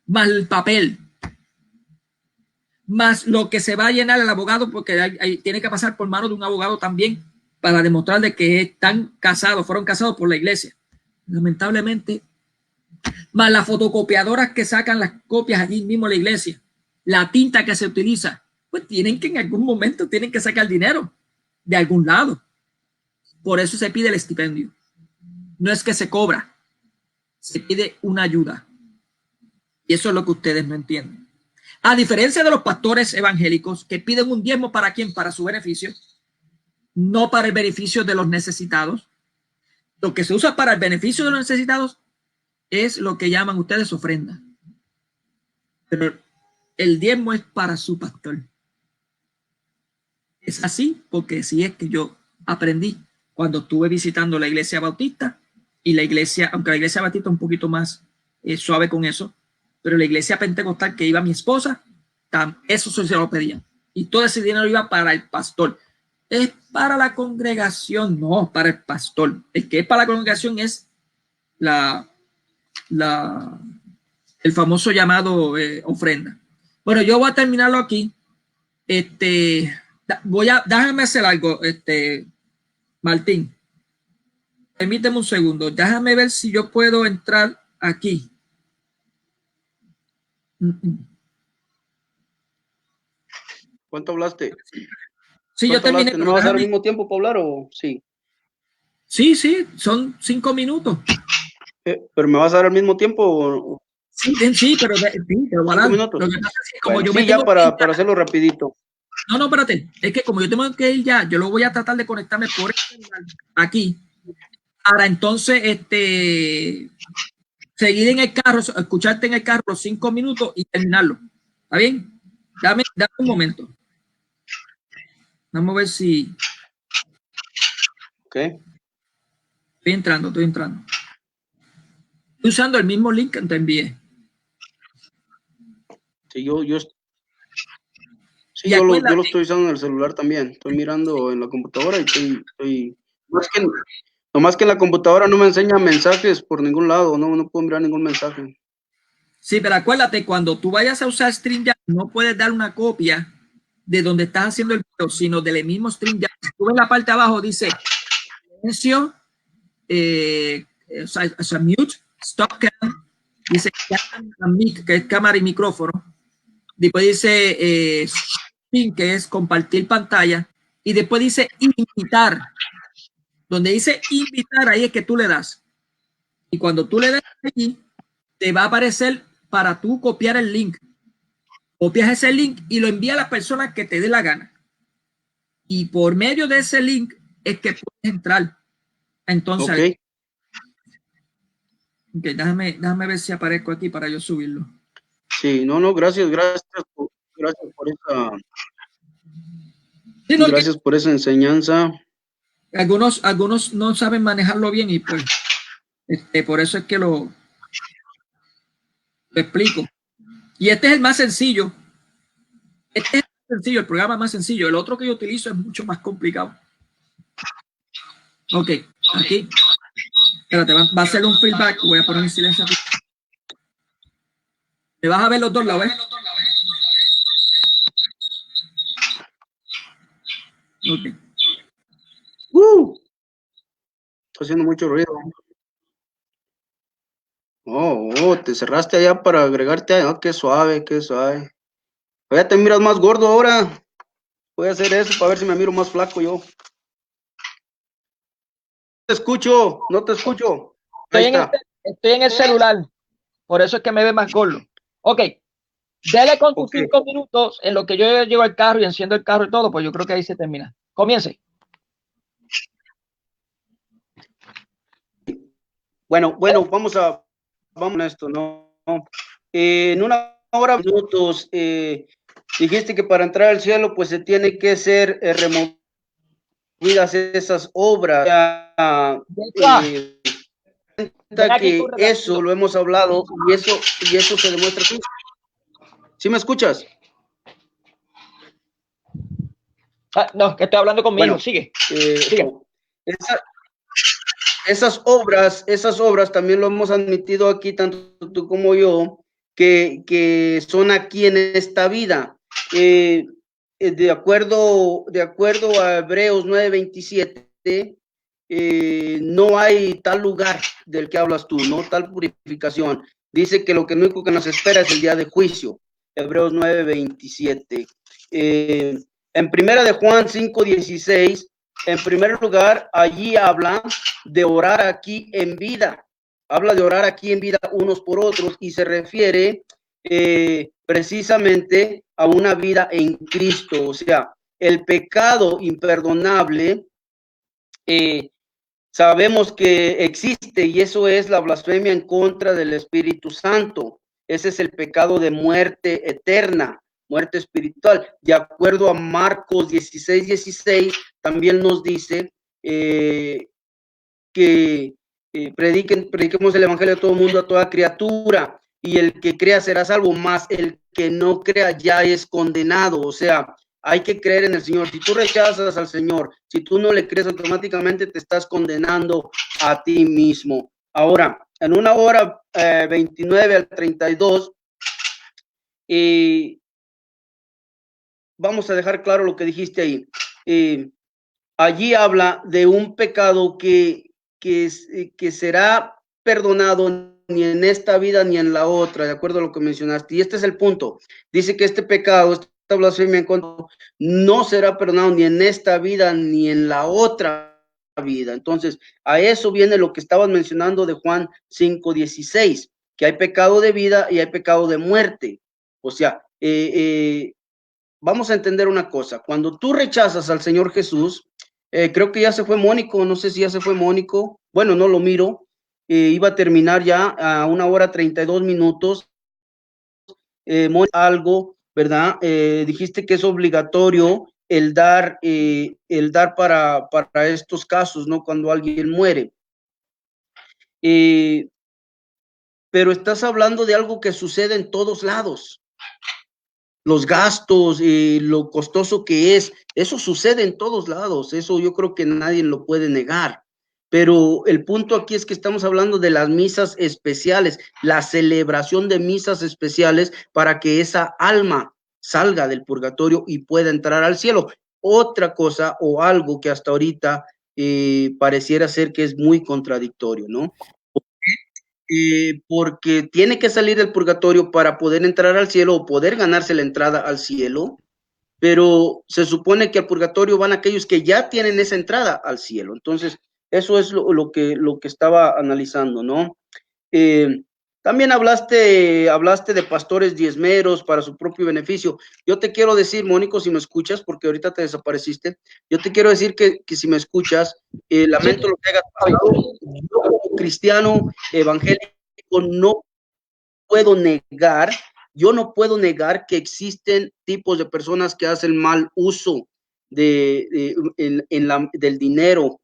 Más el papel. Más lo que se va a llenar el abogado, porque tiene que pasar por manos de un abogado también para demostrar de que están casados, fueron casados por la iglesia. Lamentablemente, más las fotocopiadoras que sacan las copias allí mismo en la iglesia, la tinta que se utiliza, pues tienen que en algún momento tienen que sacar dinero de algún lado. Por eso se pide el estipendio. No es que se cobra, se pide una ayuda. Y eso es lo que ustedes no entienden. A diferencia de los pastores evangélicos que piden un diezmo para quién, para su beneficio, no para el beneficio de los necesitados. Lo que se usa para el beneficio de los necesitados es lo que llaman ustedes ofrenda. Pero el diezmo es para su pastor. Es así porque sí es que yo aprendí cuando estuve visitando la iglesia bautista y la iglesia, aunque la iglesia bautista es un poquito más suave con eso, pero la iglesia pentecostal que iba mi esposa, eso se lo pedían. Y todo ese dinero iba para el pastor. Es para la congregación, no para el pastor. El que es para la congregación es el famoso llamado ofrenda. Bueno, yo voy a terminarlo aquí. Déjame hacer algo, Martín. Permíteme un segundo. Déjame ver si yo puedo entrar aquí. ¿Cuánto hablaste? Sí, yo terminé. ¿No me vas a dar el mismo tiempo para hablar o sí? Sí, son 5 minutos. ¿Pero me vas a dar el mismo tiempo o...? Sí, sí, pero sí, te lo voy a 5 dar. minutos. Lo que pasa es que como Bueno, yo sí, me ya tengo que ir para hacerlo rapidito. No, espérate. Es que como yo tengo que ir ya, yo lo voy a tratar de conectarme por el celular aquí. Para entonces, seguir en el carro, escucharte en el carro los 5 minutos y terminarlo. ¿Está bien? Dame un momento. Vamos a ver si... Ok. Estoy entrando. Estoy usando el mismo link que te envié. Sí, yo lo estoy usando en el celular también. Estoy mirando en la computadora y estoy... Nomás que en la computadora no me enseña mensajes por ningún lado, no puedo mirar ningún mensaje. Sí, pero acuérdate, cuando tú vayas a usar StreamYard, no puedes dar una copia de donde estás haciendo el video, sino del mismo StreamYard. Si tú ves la parte de abajo, dice silencio, o sea, mute, stop cam, dice mic, que es cámara y micrófono. Después dice sharing, que es compartir pantalla. Y después dice invitar. Donde dice invitar, ahí es que tú le das. Y cuando tú le das allí, te va a aparecer para tú copiar el link. Copias ese link y lo envías a las personas que te dé la gana. Y por medio de ese link es que puedes entrar. Entonces, Ok. Okay, déjame ver si aparezco aquí para yo subirlo. Sí, gracias por esa, Sí, gracias por esa enseñanza. Algunos no saben manejarlo bien y pues por eso es que lo explico. Y este es el más sencillo. Este es el programa más sencillo. El otro que yo utilizo es mucho más complicado. Ok, aquí. Espérate, va a hacer un feedback. Voy a poner en silencio aquí. Te vas a ver los dos lados, ¿eh? Ok. Está haciendo mucho ruido. Te cerraste allá para agregarte allá. Oh, qué suave, qué suave. Ya te miras más gordo ahora. Voy a hacer eso para ver si me miro más flaco yo. No te escucho. Ahí está. Estoy en el celular. Por eso es que me ve más gordo. Ok. Dele con tus 5 minutos en lo que yo llevo al carro y enciendo el carro y todo, pues yo creo que ahí se termina. Comience. Bueno, vamos a esto, ¿no? En 1 hora, 20 minutos, dijiste que para entrar al cielo, pues se tiene que ser removidas esas obras. Que eso lo hemos hablado y eso se demuestra aquí. ¿Sí me escuchas? No, que estoy hablando conmigo. Bueno, Sigue. Esas obras también lo hemos admitido aquí, tanto tú como yo, que son aquí en esta vida. De acuerdo a Hebreos 9:27, no hay tal lugar del que hablas tú, no tal purificación. Dice que lo único que nos espera es el día de juicio. Hebreos 9:27. En primera de Juan 5:16, en primer lugar, allí habla de orar aquí en vida. Habla de orar aquí en vida unos por otros y se refiere precisamente a una vida en Cristo. O sea, el pecado imperdonable sabemos que existe y eso es la blasfemia en contra del Espíritu Santo. Ese es el pecado de muerte eterna, muerte espiritual. De acuerdo a Marcos 16:16, también nos dice que prediquemos el evangelio a todo mundo, a toda criatura, y el que crea será salvo, más el que no crea ya es condenado. O sea, hay que creer en el Señor. Si tú rechazas al Señor, si tú no le crees, automáticamente te estás condenando a ti mismo. Ahora, en 1 hora 29 al 32, vamos a dejar claro lo que dijiste ahí. Allí habla de un pecado que será perdonado ni en esta vida ni en la otra, de acuerdo a lo que mencionaste. Y este es el punto. Dice que este pecado, este blasfemia en contra, no será perdonado ni en esta vida ni en la otra vida. Entonces, a eso viene lo que estabas mencionando de Juan 5:16, que hay pecado de vida y hay pecado de muerte. O sea, vamos a entender una cosa. Cuando tú rechazas al Señor Jesús, creo que ya se fue Mónico, no sé si ya se fue Mónico, bueno, no lo miro, iba a terminar ya a 1:32. Algo, ¿verdad? Dijiste que es obligatorio el dar para estos casos, ¿no? Cuando alguien muere. Pero estás hablando de algo que sucede en todos lados. Los gastos, lo costoso que es, eso sucede en todos lados, eso yo creo que nadie lo puede negar. Pero el punto aquí es que estamos hablando de las misas especiales, la celebración de misas especiales para que esa alma salga del purgatorio y pueda entrar al cielo. Otra cosa o algo que hasta ahorita pareciera ser que es muy contradictorio, ¿no? Porque tiene que salir del purgatorio para poder entrar al cielo o poder ganarse la entrada al cielo, pero se supone que al purgatorio van aquellos que ya tienen esa entrada al cielo. Entonces, eso es lo que estaba analizando, ¿no? También hablaste de pastores diezmeros para su propio beneficio. Yo te quiero decir, Mónico, si me escuchas, porque ahorita te desapareciste, yo te quiero decir que si me escuchas, lamento lo que hagas pasado. Yo como cristiano evangélico no puedo negar, yo no puedo negar que existen tipos de personas que hacen mal uso del dinero,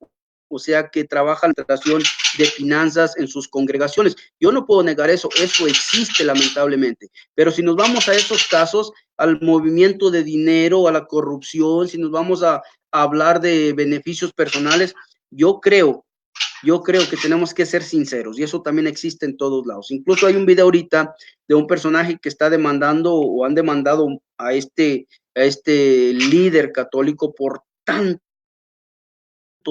o sea, que trabajan la administración de finanzas en sus congregaciones. Yo no puedo negar eso, eso existe lamentablemente. Pero si nos vamos a esos casos, al movimiento de dinero, a la corrupción, si nos vamos a hablar de beneficios personales, yo creo que tenemos que ser sinceros y eso también existe en todos lados. Incluso hay un video ahorita de un personaje que está demandando o han demandado a este líder católico por tanto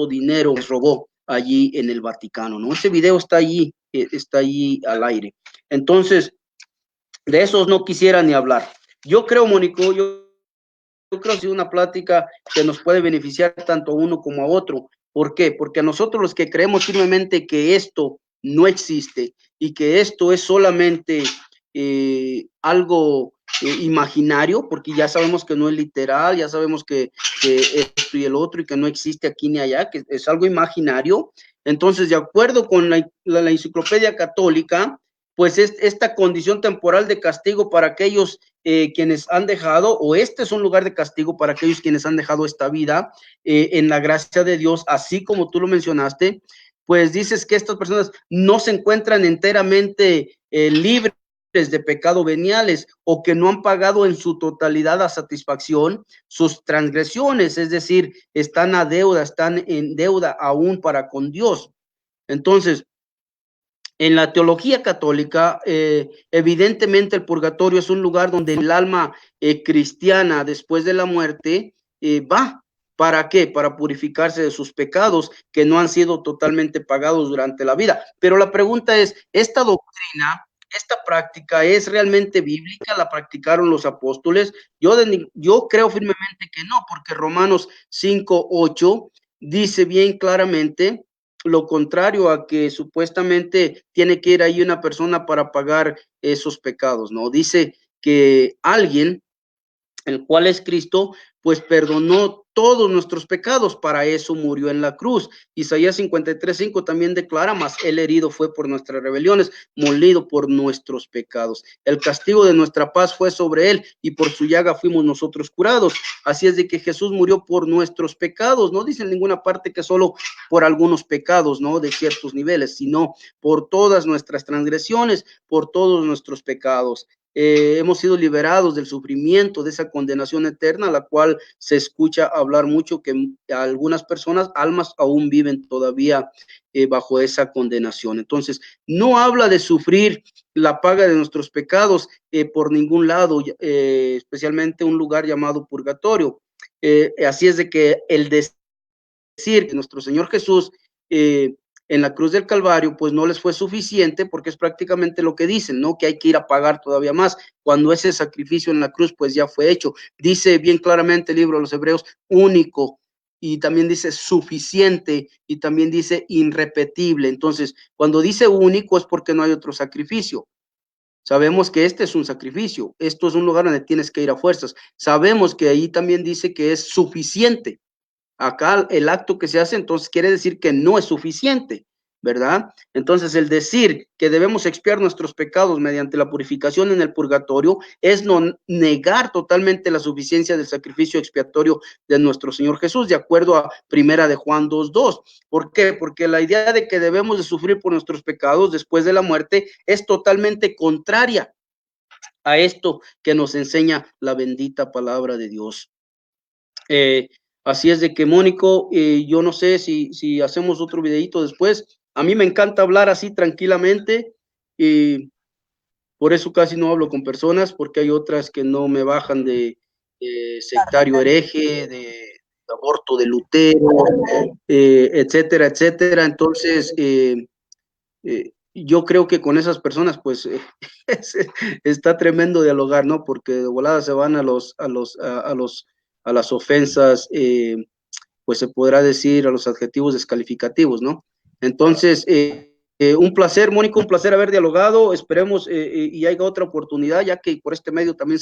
dinero que robó allí en el Vaticano, ¿no? Ese video está allí al aire. Entonces, de esos no quisiera ni hablar. Yo creo, Mónico, yo creo que ha sido una plática que nos puede beneficiar tanto a uno como a otro. ¿Por qué? Porque a nosotros los que creemos firmemente que esto no existe y que esto es solamente algo imaginario, porque ya sabemos que no es literal, ya sabemos que esto y el otro y que no existe aquí ni allá, que es algo imaginario. Entonces, de acuerdo con la enciclopedia católica, pues esta condición temporal de castigo para aquellos quienes han dejado, o este es un lugar de castigo para aquellos quienes han dejado esta vida en la gracia de Dios, así como tú lo mencionaste, pues dices que estas personas no se encuentran enteramente libres de pecado veniales o que no han pagado en su totalidad a satisfacción sus transgresiones, es decir, están en deuda aún para con Dios. Entonces, en la teología católica, evidentemente el purgatorio es un lugar donde el alma cristiana después de la muerte va. ¿Para qué? Para purificarse de sus pecados que no han sido totalmente pagados durante la vida. Pero la pregunta es, ¿esta doctrina, esta práctica es realmente bíblica? ¿La practicaron los apóstoles? Yo creo firmemente que no, porque Romanos 5:8 dice bien claramente lo contrario a que supuestamente tiene que ir ahí una persona para pagar esos pecados, ¿no? Dice que alguien, el cual es Cristo, pues perdonó todos nuestros pecados, para eso murió en la cruz. Isaías 53:5 también declara, mas él herido fue por nuestras rebeliones, molido por nuestros pecados. El castigo de nuestra paz fue sobre él y por su llaga fuimos nosotros curados. Así es de que Jesús murió por nuestros pecados. No dice en ninguna parte que solo por algunos pecados, ¿no? De ciertos niveles, sino por todas nuestras transgresiones, por todos nuestros pecados. Hemos sido liberados del sufrimiento, de esa condenación eterna, la cual se escucha hablar mucho, que algunas personas, almas, aún viven todavía bajo esa condenación. Entonces, no habla de sufrir la paga de nuestros pecados por ningún lado, especialmente un lugar llamado purgatorio. Así es de que el decir que nuestro Señor Jesús en la cruz del Calvario, pues no les fue suficiente, porque es prácticamente lo que dicen, ¿no? Que hay que ir a pagar todavía más, cuando ese sacrificio en la cruz, pues ya fue hecho. Dice bien claramente el libro de los Hebreos, único, y también dice suficiente, y también dice irrepetible. Entonces, cuando dice único es porque no hay otro sacrificio. Sabemos que este es un sacrificio, esto es un lugar donde tienes que ir a fuerzas. Sabemos que ahí también dice que es suficiente. Acá el acto que se hace, entonces quiere decir que no es suficiente, ¿verdad? Entonces el decir que debemos expiar nuestros pecados mediante la purificación en el purgatorio es no negar totalmente la suficiencia del sacrificio expiatorio de nuestro Señor Jesús, de acuerdo a Primera de Juan 2:2. ¿Por qué? Porque la idea de que debemos de sufrir por nuestros pecados después de la muerte es totalmente contraria a esto que nos enseña la bendita palabra de Dios. Así es de que, Mónico, yo no sé si hacemos otro videito después. A mí me encanta hablar así tranquilamente y por eso casi no hablo con personas, porque hay otras que no me bajan de sectario hereje, de aborto de Lutero, etcétera, etcétera. Entonces, yo creo que con esas personas, pues, está tremendo dialogar, ¿no? Porque de volada se van a las ofensas, pues se podrá decir a los adjetivos descalificativos, ¿no? Entonces, un placer, Mónico, un placer haber dialogado. Esperemos y haya otra oportunidad, ya que por este medio también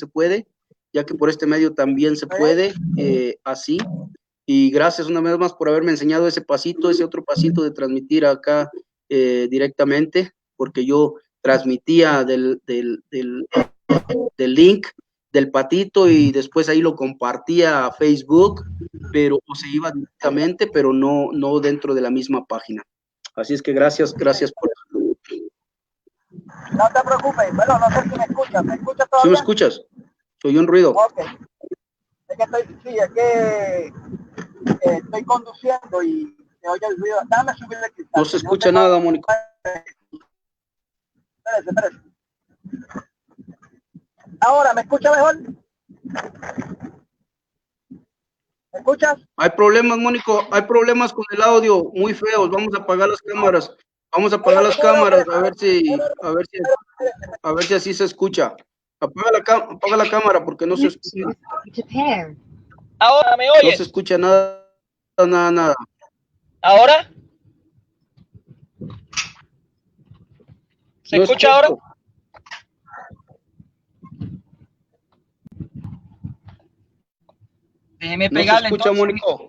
se puede, así. Y gracias una vez más por haberme enseñado ese otro pasito de transmitir acá directamente, porque yo transmitía del link del patito y después ahí lo compartía a Facebook, pero o se iba directamente, pero no dentro de la misma página. Así es que gracias por eso. No te preocupes, bueno, no sé si me escuchas. ¿Me escuchas todavía? ¿Sí me escuchas? Soy un ruido. Ok. Es que estoy conduciendo y se oye el ruido. Dame subir el cristal. No se escucha nada, Mónico. Espérate. Ahora, ¿me escucha mejor? ¿Me escuchas? Hay problemas, Mónico, hay problemas con el audio muy feos. Vamos a apagar las cámaras. A ver si así se escucha. Apaga la cámara porque no se escucha. Ahora me oyes. No se escucha nada. ¿Ahora? ¿Se No escucha escucho. ahora? Déjeme No se pegarle. escucha, Entonces. Mónico.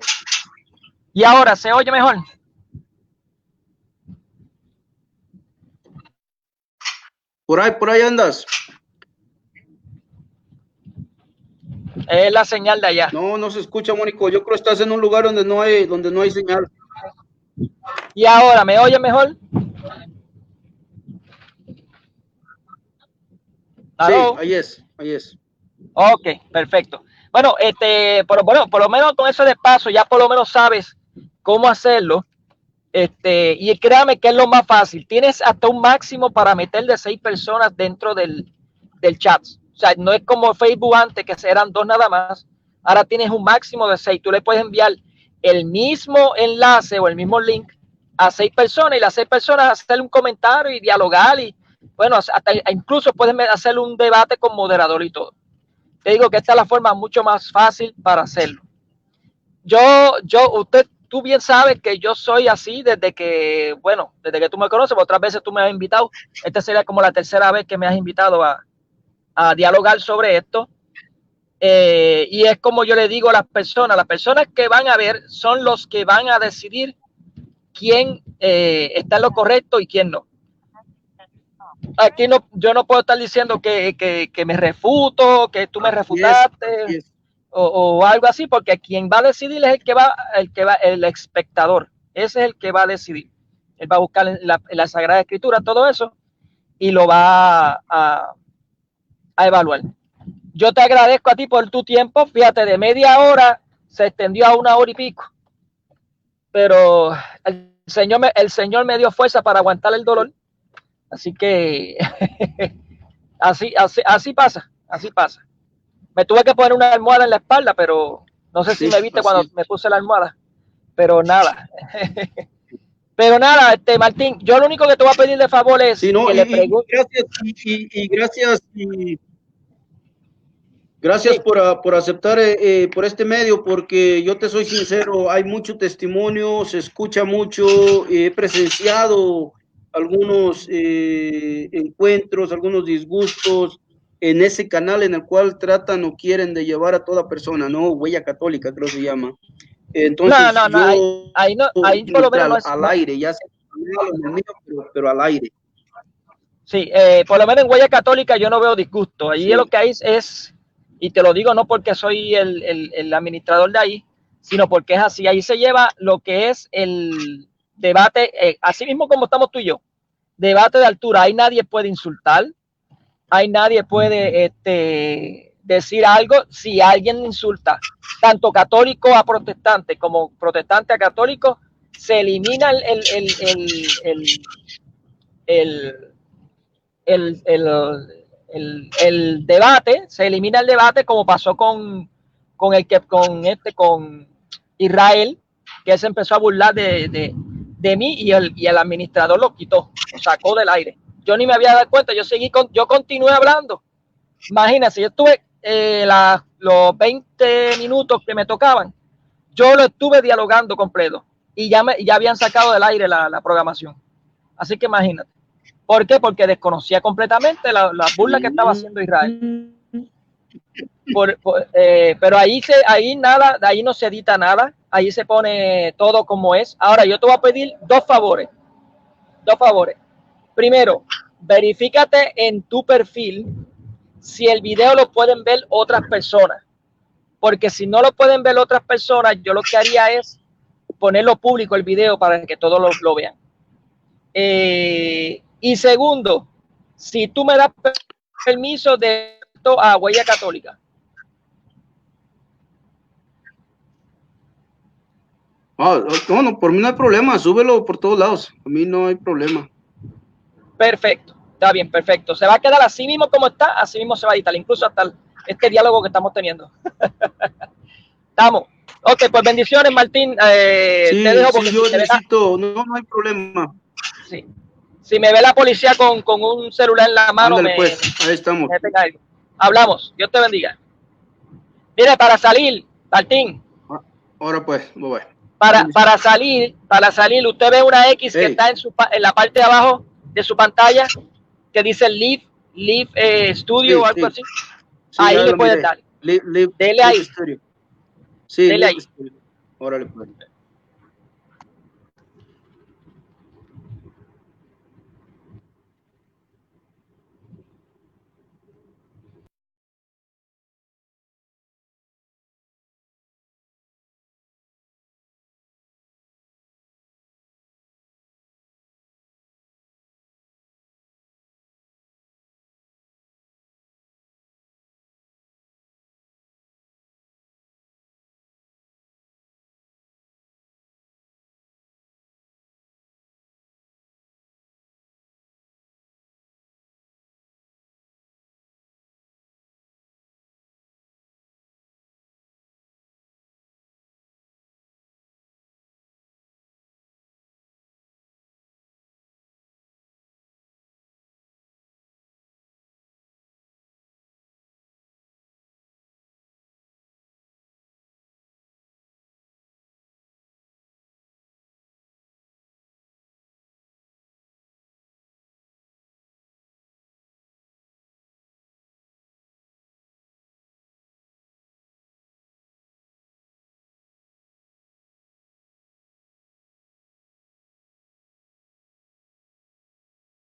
¿Y ahora se oye mejor? Por ahí andas. Es la señal de allá. No se escucha, Mónico. Yo creo que estás en un lugar donde no hay señal. ¿Y ahora me oye mejor? ¿Aló? Sí, ahí es. Ok, perfecto. Bueno, por lo menos con eso de paso ya por lo menos sabes cómo hacerlo. Y créame que es lo más fácil. Tienes hasta un máximo para meter de 6 personas dentro del chat. O sea, no es como Facebook antes, que eran 2 nada más. Ahora tienes un máximo de 6. Tú le puedes enviar el mismo enlace o el mismo link a 6 personas y las 6 personas hacerle un comentario y dialogar. Y bueno, hasta incluso puedes hacer un debate con moderador y todo. Te digo que esta es la forma mucho más fácil para hacerlo. Tú bien sabes que yo soy así desde que tú me conoces, otras veces tú me has invitado. Esta sería como la tercera vez que me has invitado a dialogar sobre esto. Y es como yo le digo a las personas que van a ver son los que van a decidir quién está en lo correcto y quién no. Aquí yo no puedo estar diciendo que me refuto, que tú me refutaste o algo así, porque quien va a decidir es el espectador. Ese es el que va a decidir. Él va a buscar en la Sagrada Escritura todo eso y lo va a evaluar. Yo te agradezco a ti por tu tiempo. Fíjate, de media hora se extendió a 1 hora y pico. Pero el Señor me dio fuerza para aguantar el dolor. Así que así pasa. Me tuve que poner una almohada en la espalda, pero no sé si me viste cuando me puse la almohada. Pero nada. Pero nada, Martín, yo lo único que te voy a pedir de favor es Sí, no, que le pregunte. Gracias Sí. por aceptar por este medio, porque yo te soy sincero, hay mucho testimonio, se escucha mucho, he presenciado algunos encuentros, algunos disgustos en ese canal en el cual tratan o quieren de llevar a toda persona, ¿no? Huella Católica, creo que se llama. Entonces, No, ahí no, ahí por lo menos no es. al aire, ya sea, pero al aire. Sí, por lo menos en Huella Católica yo no veo disgusto. Allí Sí. lo que hay es, y te lo digo no porque soy el administrador de ahí, sino porque es así. Ahí se lleva lo que es el debate, así mismo como estamos tú y yo, debate de altura. Ahí nadie puede insultar, ahí nadie puede decir algo. Si alguien insulta, tanto católico a protestante como protestante a católico, se elimina el debate, se elimina el debate como pasó con Israel, que él se empezó a burlar de mí y el administrador lo quitó, lo sacó del aire. Yo ni me había dado cuenta, yo continué hablando. Imagínense, yo estuve los 20 minutos que me tocaban, yo lo estuve dialogando completo y ya habían sacado del aire la programación. Así que imagínate. ¿Por qué? Porque desconocía completamente la burla que estaba haciendo Israel. Pero ahí nada, de ahí no se edita nada, ahí se pone todo como es. Ahora, yo te voy a pedir dos favores. Primero, verifícate en tu perfil si el video lo pueden ver otras personas. Porque si no lo pueden ver otras personas, yo lo que haría es ponerlo público el video para que todos lo vean. Y segundo, si tú me das permiso de esto a Huella Católica. No, por mí no hay problema, súbelo por todos lados, a mí no hay problema. Perfecto, está bien, perfecto. Se va a quedar así mismo como está, así mismo se va a editar, incluso hasta este diálogo que estamos teniendo. Estamos. Ok, pues bendiciones, Martín. Sí, te dejo porque yo si necesito, no hay problema. Sí. Si me ve la policía con un celular en la mano, Ándale, pues, ahí estamos. Hablamos. Dios te bendiga. Mire, para salir, Martín. Ahora pues, bye. Para salir, usted ve una X que está en la parte de abajo de su pantalla que dice Live Studio o algo así. Sí, ahí le puedes dar. Dele ahí. Sí, Dele ahí. Órale, pues.